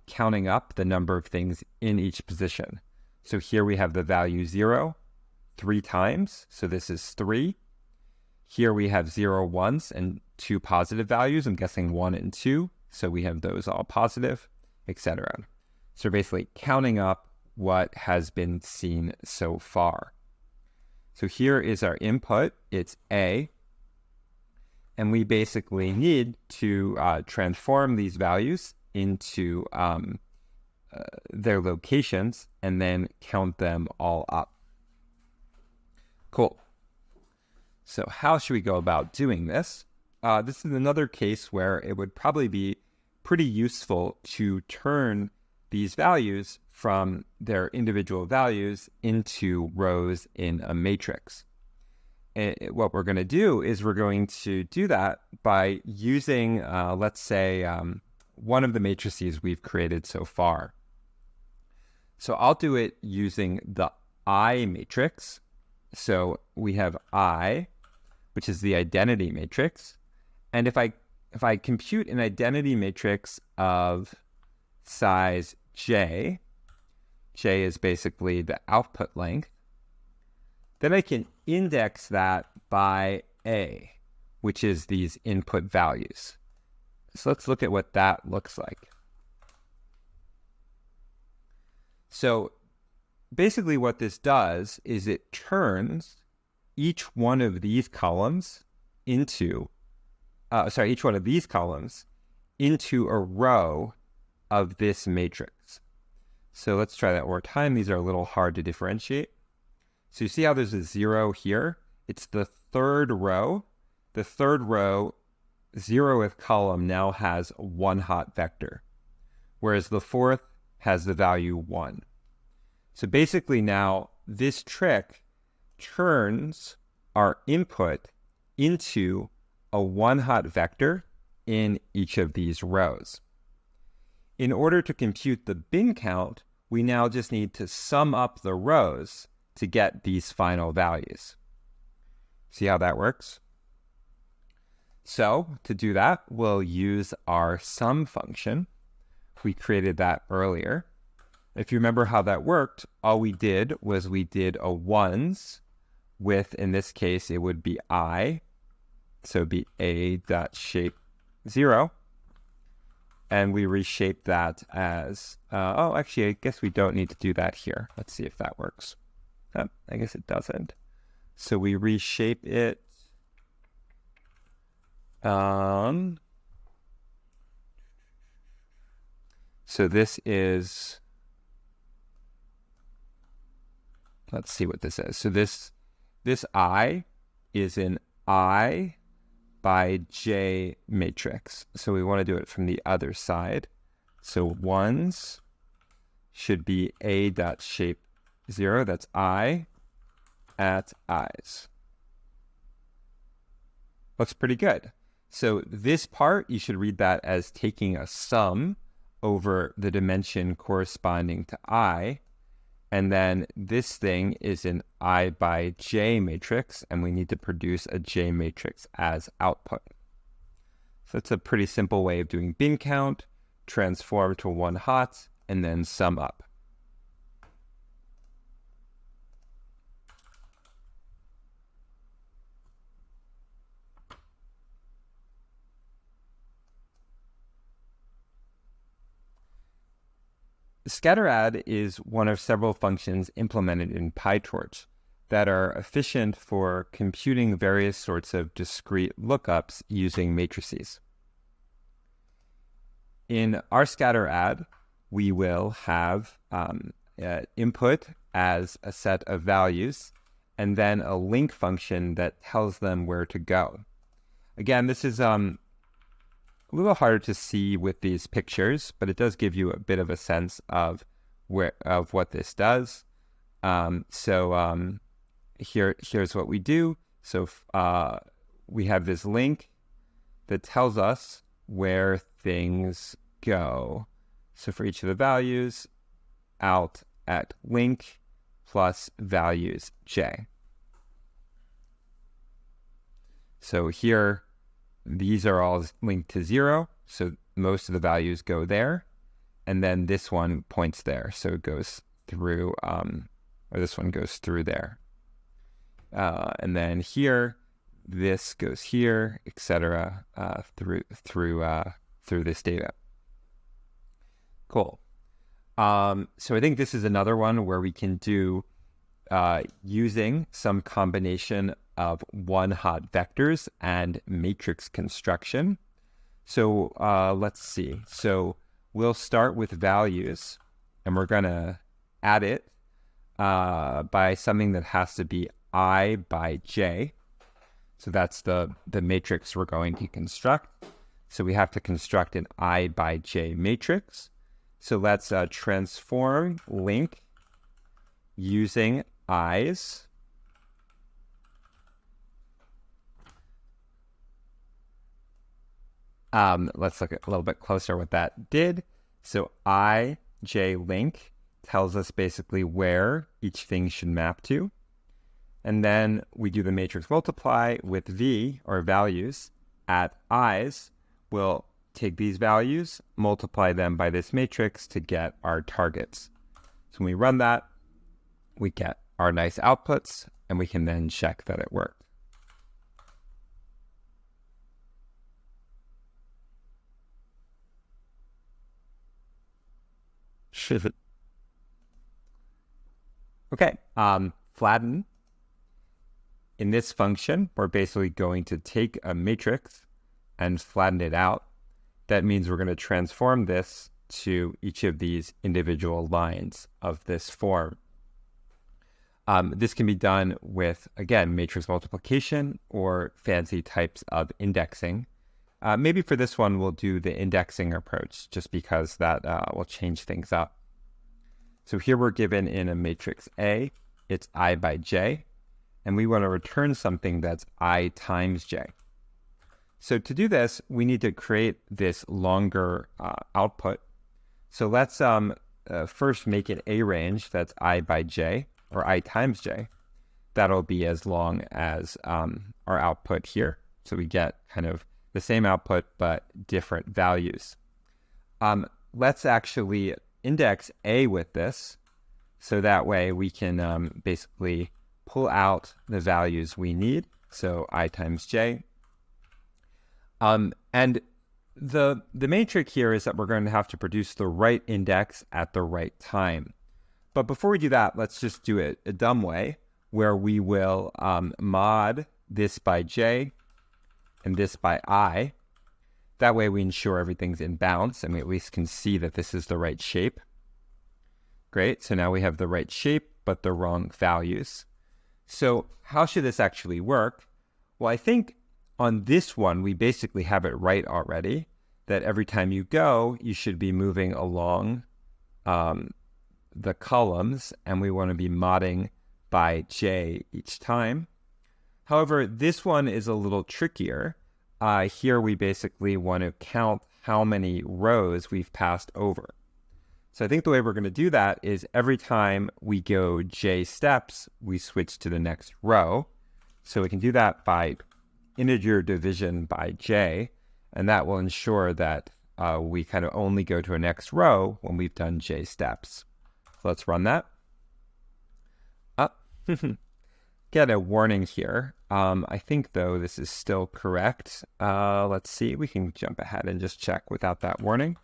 counting up the number of things in each position. So here we have the value 0 3 times, so this is 3. Here we have 0 once and 2 positive values. I'm guessing 1 and 2, so we have those all positive, etc. So basically counting up what has been seen so far. So here is our input, it's A, and we basically need to transform these values into their locations and then count them all up. Cool. So how should we go about doing this? This is another case where it would probably be pretty useful to turn these values from their individual values into rows in a matrix. And what we're going to do is we're going to do that by using, let's say, one of the matrices we've created so far. So I'll do it using the I matrix. So we have I, which is the identity matrix. And if I compute an identity matrix of size J is basically the output length, then I can index that by A, which is these input values. So let's look at what that looks like. So basically what this does is it turns each one of these columns into a row of this matrix. So let's try that one more time. These are a little hard to differentiate. So you see how there's a 0 here? It's the third row. The third row, 0th column now has one hot vector, whereas the fourth has the value 1. So basically now this trick turns our input into a one hot vector in each of these rows. In order to compute the bin count, we now just need to sum up the rows to get these final values. See how that works? So to do that, we'll use our sum function. We created that earlier. If you remember how that worked, all we did was we did a ones with, in this case, it would be I. So it'd be A.shape 0. And we reshape that as, actually, I guess we don't need to do that here. Let's see if that works. Oh, I guess it doesn't. So we reshape it. So this is, let's see what this is. So this I is an I by J matrix. So we want to do it from the other side. So ones should be A.shape 0. That's I at I's. Looks pretty good. So this part, you should read that as taking a sum over the dimension corresponding to I. And then this thing is an I by J matrix, and we need to produce a J matrix as output. So it's a pretty simple way of doing bin count, transform to one hot, and then sum up. Scatteradd is one of several functions implemented in PyTorch that are efficient for computing various sorts of discrete lookups using matrices. In our scatteradd, we will have input as a set of values, and then a link function that tells them where to go. Again, this is a little harder to see with these pictures, but it does give you a bit of a sense of what this does. Here's what we do. So we have this link that tells us where things go. So for each of the values, out at link plus values j. So here, these are all linked to 0. So most of the values go there, and then this one points there. So it goes through, or this one goes through there. And then here, this goes here, etc., through this data. Cool. So I think this is another one where we can do using some combination of one-hot vectors and matrix construction. So let's see. So we'll start with values, and we're going to add it by something that has to be I by j. So that's the matrix we're going to construct. So we have to construct an I by j matrix. So let's transform link using i's. Let's look at a little bit closer what that did. So I, j link tells us basically where each thing should map to. And then we do the matrix multiply with v, or values, at i's. We'll take these values, multiply them by this matrix to get our targets. So when we run that, we get our nice outputs, and we can then check that it worked. Okay, flatten. In this function, we're basically going to take a matrix and flatten it out. That means we're going to transform this to each of these individual lines of this form. This can be done with, again, matrix multiplication or fancy types of indexing. Maybe for this one, we'll do the indexing approach, just because that will change things up. So here we're given in a matrix A, it's I by j, and we want to return something that's I times j. So to do this, we need to create this longer output. So let's first make an A range that's I by j, or I times j. That'll be as long as our output here. So we get kind of the same output, but different values. Let's actually index A with this, so that way we can basically pull out the values we need. So I times j. And the main trick here is that we're going to have to produce the right index at the right time. But before we do that, let's just do it a dumb way, where we will mod this by j and this by I. That way we ensure everything's in bounds, and we at least can see that this is the right shape. Great, so now we have the right shape, but the wrong values. So how should this actually work? Well, I think on this one, we basically have it right already, that every time you go, you should be moving along the columns, and we want to be modding by j each time. However, this one is a little trickier. Here we basically want to count how many rows we've passed over. So I think the way we're going to do that is every time we go j steps, we switch to the next row. So we can do that by integer division by j, and that will ensure that we kind of only go to a next row when we've done j steps. So let's run that. Get a warning here. I think, though, this is still correct. Let's see. We can jump ahead and just check without that warning.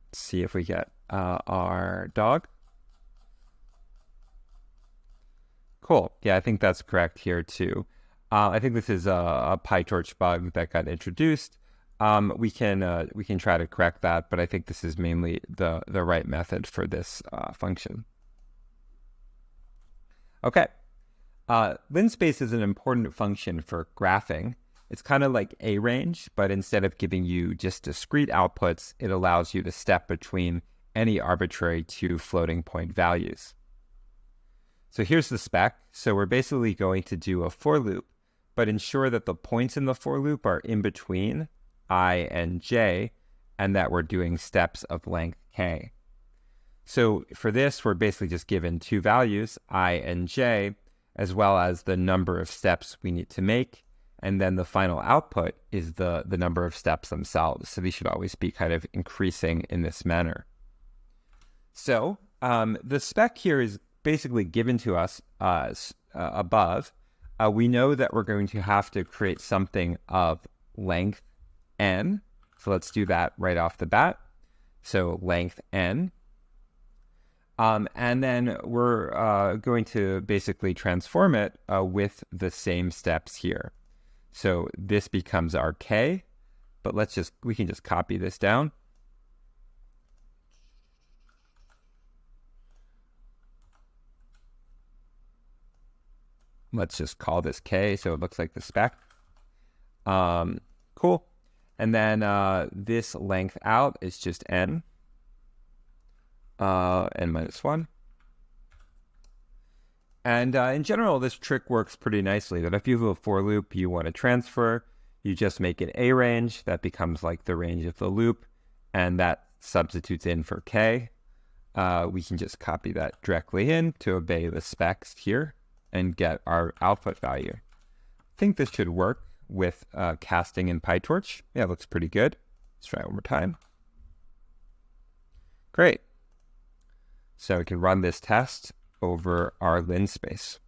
Let's see if we get our dog. Cool. Yeah, I think that's correct here, too. I think this is a PyTorch bug that got introduced. We can try to correct that, but I think this is mainly the right method for this function. Okay. Linspace is an important function for graphing. It's kind of like a range, but instead of giving you just discrete outputs, it allows you to step between any arbitrary two floating point values. So here's the spec. So we're basically going to do a for loop, but ensure that the points in the for loop are in between I and j, and that we're doing steps of length k. So for this, we're basically just given two values, I and j, as well as the number of steps we need to make. And then the final output is the number of steps themselves. So these should always be kind of increasing in this manner. So the spec here is basically given to us above. We know that we're going to have to create something of length n. So let's do that right off the bat. So length n. And then we're going to basically transform it with the same steps here. So this becomes our k, but we can just copy this down. Let's just call this k so it looks like the spec. Cool. And then this length out is just n, n minus 1. And in general, this trick works pretty nicely. That if you have a for loop you want to transfer, you just make an a range. That becomes like the range of the loop, and that substitutes in for k. We can just copy that directly in to obey the specs here and get our output value. I think this should work with casting in PyTorch. Yeah, it looks pretty good. Let's try it one more time. Great. So we can run this test over our lin space.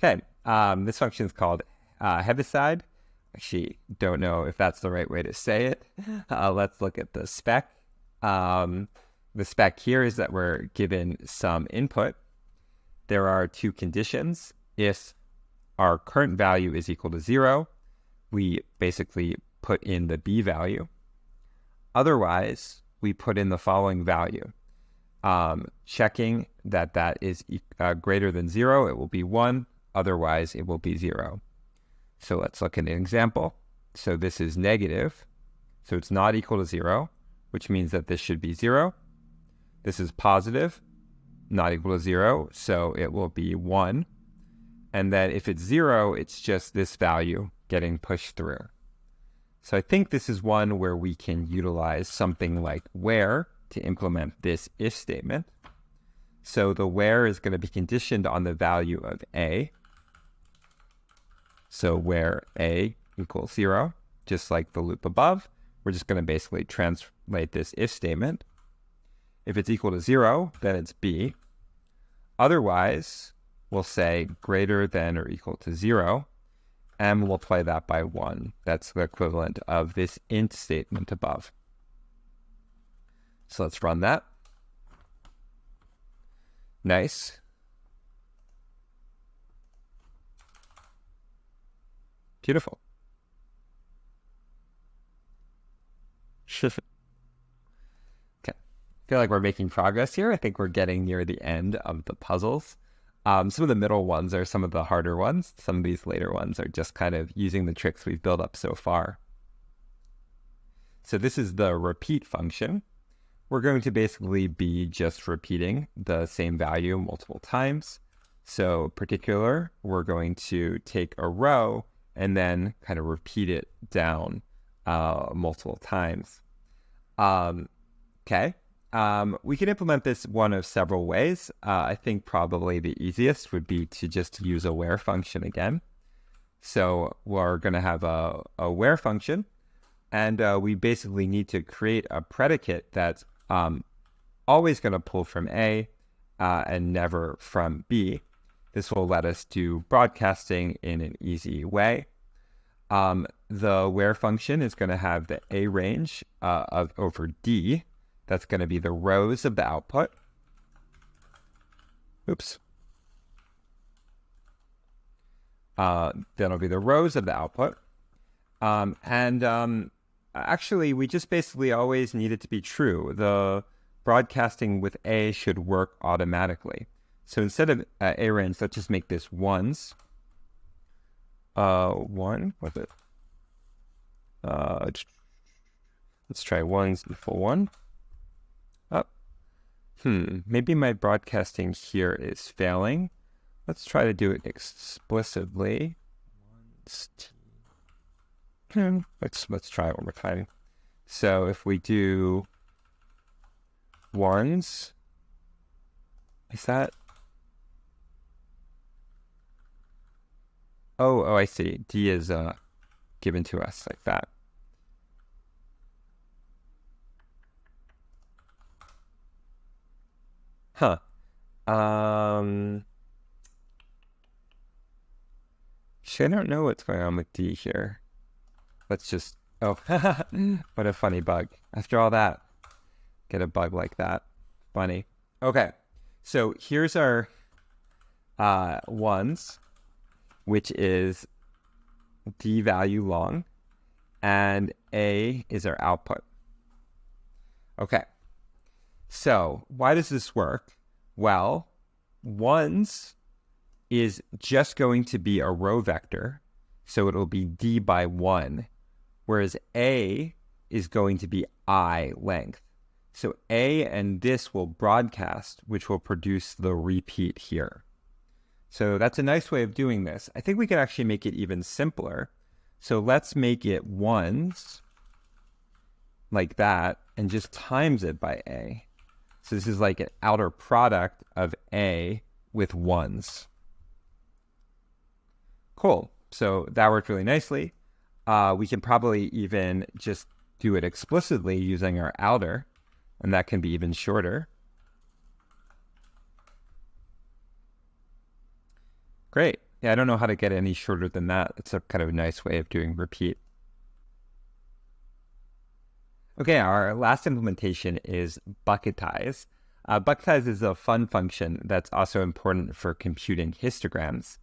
Okay, this function is called Heaviside. Actually, don't know if that's the right way to say it. Let's look at the spec. The spec here is that we're given some input. There are two conditions. If our current value is equal to 0, we basically put in the b value. Otherwise, we put in the following value. Checking that that is greater than 0, it will be 1. Otherwise, it will be 0. So let's look at an example. So this is negative. So it's not equal to 0, which means that this should be 0. This is positive, not equal to 0, so it will be 1. And then if it's 0, it's just this value getting pushed through. So I think this is one where we can utilize something like where to implement this if statement. So the where is going to be conditioned on the value of a. So where a equals 0, just like the loop above, we're just going to basically translate this if statement. If it's equal to 0, then it's b. Otherwise, we'll say greater than or equal to 0, and we'll multiply that by 1. That's the equivalent of this int statement above. So let's run that. Nice. Beautiful. Okay. I feel like we're making progress here. I think we're getting near the end of the puzzles. Some of the middle ones are some of the harder ones. Some of these later ones are just kind of using the tricks we've built up so far. So this is the repeat function. We're going to basically be just repeating the same value multiple times. So particular, we're going to take a row and then kind of repeat it down multiple times. Okay. We can implement this one of several ways. I think probably the easiest would be to just use a where function again. So we're going to have a where function, and we basically need to create a predicate that's always going to pull from A and never from B. This will let us do broadcasting in an easy way. The where function is going to have the A range of over D. That's going to be the rows of the output. Oops. That'll be the rows of the output. Actually, we just basically always need it to be true. The broadcasting with A should work automatically. So instead of A range, let's just make this ones. 1, what's it? Let's try ones equal 1. Maybe my broadcasting here is failing. Let's try to do it explicitly. Let's try it one more time. So if we do ones, is that? Oh, I see. D is given to us like that. Huh. I don't know what's going on with D here. Let's just, oh, what a funny bug. After all that, get a bug like that. Funny. Okay, so here's our ones, which is D value long, and A is our output. Okay, so why does this work? Well, ones is just going to be a row vector, so it'll be D by 1, whereas A is going to be I length. So A and this will broadcast, which will produce the repeat here. So that's a nice way of doing this. I think we could actually make it even simpler. So let's make it ones like that and just times it by A. So this is like an outer product of A with ones. Cool. So that worked really nicely. We can probably even just do it explicitly using our outer, and that can be even shorter. Great. Yeah, I don't know how to get any shorter than that. It's a kind of nice way of doing repeat. Okay, our last implementation is bucketize. Bucketize is a fun function that's also important for computing histograms.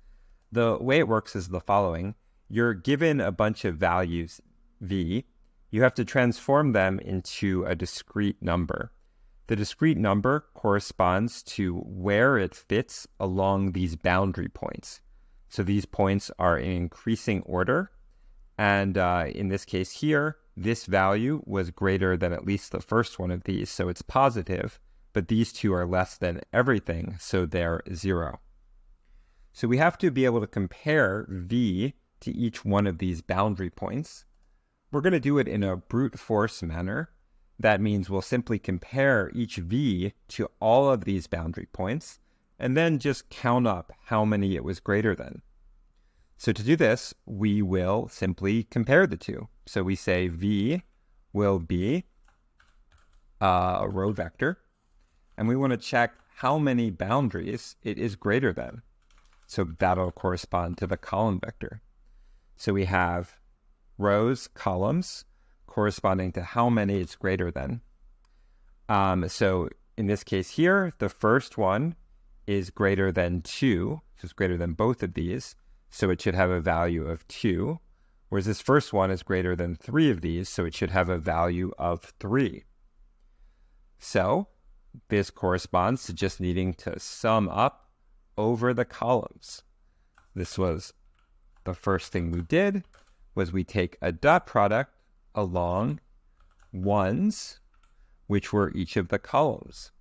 The way it works is the following. You're given a bunch of values, v. You have to transform them into a discrete number. The discrete number corresponds to where it fits along these boundary points. So these points are in increasing order. And in this case here, this value was greater than at least the first one of these, so it's positive. But these two are less than everything, so they're 0. So we have to be able to compare v to each one of these boundary points. We're going to do it in a brute force manner. That means we'll simply compare each v to all of these boundary points, and then just count up how many it was greater than. So to do this, we will simply compare the two. So we say v will be a row vector, and we want to check how many boundaries it is greater than. So that'll correspond to the column vector. So we have rows, columns, corresponding to how many it's greater than. So in this case here, the first one is greater than 2, so it's greater than both of these, so it should have a value of 2, whereas this first one is greater than 3 of these, so it should have a value of 3. So this corresponds to just needing to sum up over the columns. This was the first thing we did, was we take a dot product along ones, which were each of the columns.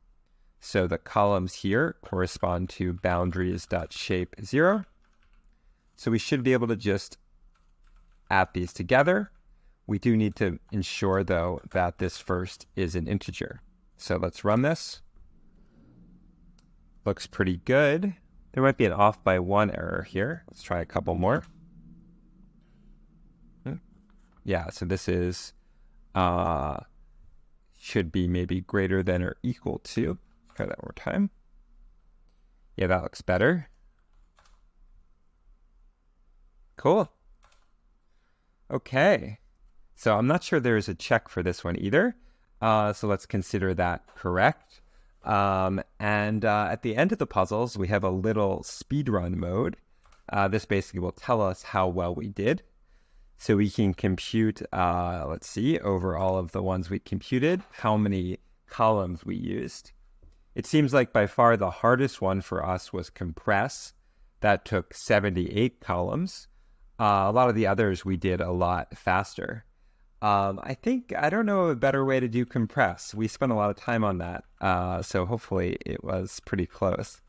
So the columns here correspond to boundaries.shape 0. So we should be able to just add these together. We do need to ensure, though, that this first is an integer. So let's run this. Looks pretty good. There might be an off by 1 error here. Let's try a couple more. Yeah, so this is should be maybe greater than or equal to. Try that one more time. Yeah, that looks better. Cool. Okay. So I'm not sure there's a check for this one either. So let's consider that correct. And at the end of the puzzles, we have a little speedrun mode. This basically will tell us how well we did. So we can compute, let's see, over all of the ones we computed, how many columns we used. It seems like by far the hardest one for us was compress. That took 78 columns. A lot of the others we did a lot faster. I don't know a better way to do compress. We spent a lot of time on that. So hopefully it was pretty close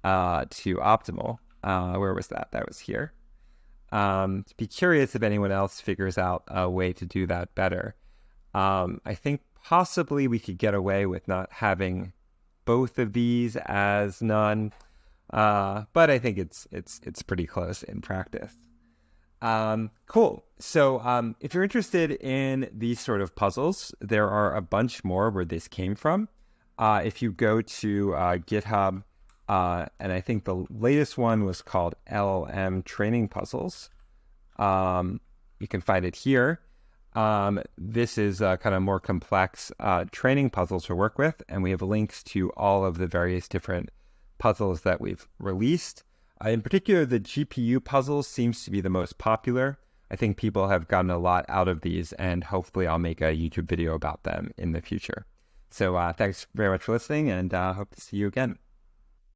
to optimal. Where was that? That was here. Be curious if anyone else figures out a way to do that better. I think possibly we could get away with not having both of these as none, but I think it's pretty close in practice. Cool. So if you're interested in these sort of puzzles, there are a bunch more where this came from. If you go to GitHub, and I think the latest one was called LLM Training Puzzles. You can find it here. This is kind of more complex training puzzles to work with, and we have links to all of the various different puzzles that we've released. In particular, the GPU puzzles seems to be the most popular. I think people have gotten a lot out of these, and hopefully I'll make a YouTube video about them in the future. So thanks very much for listening, and hope to see you again.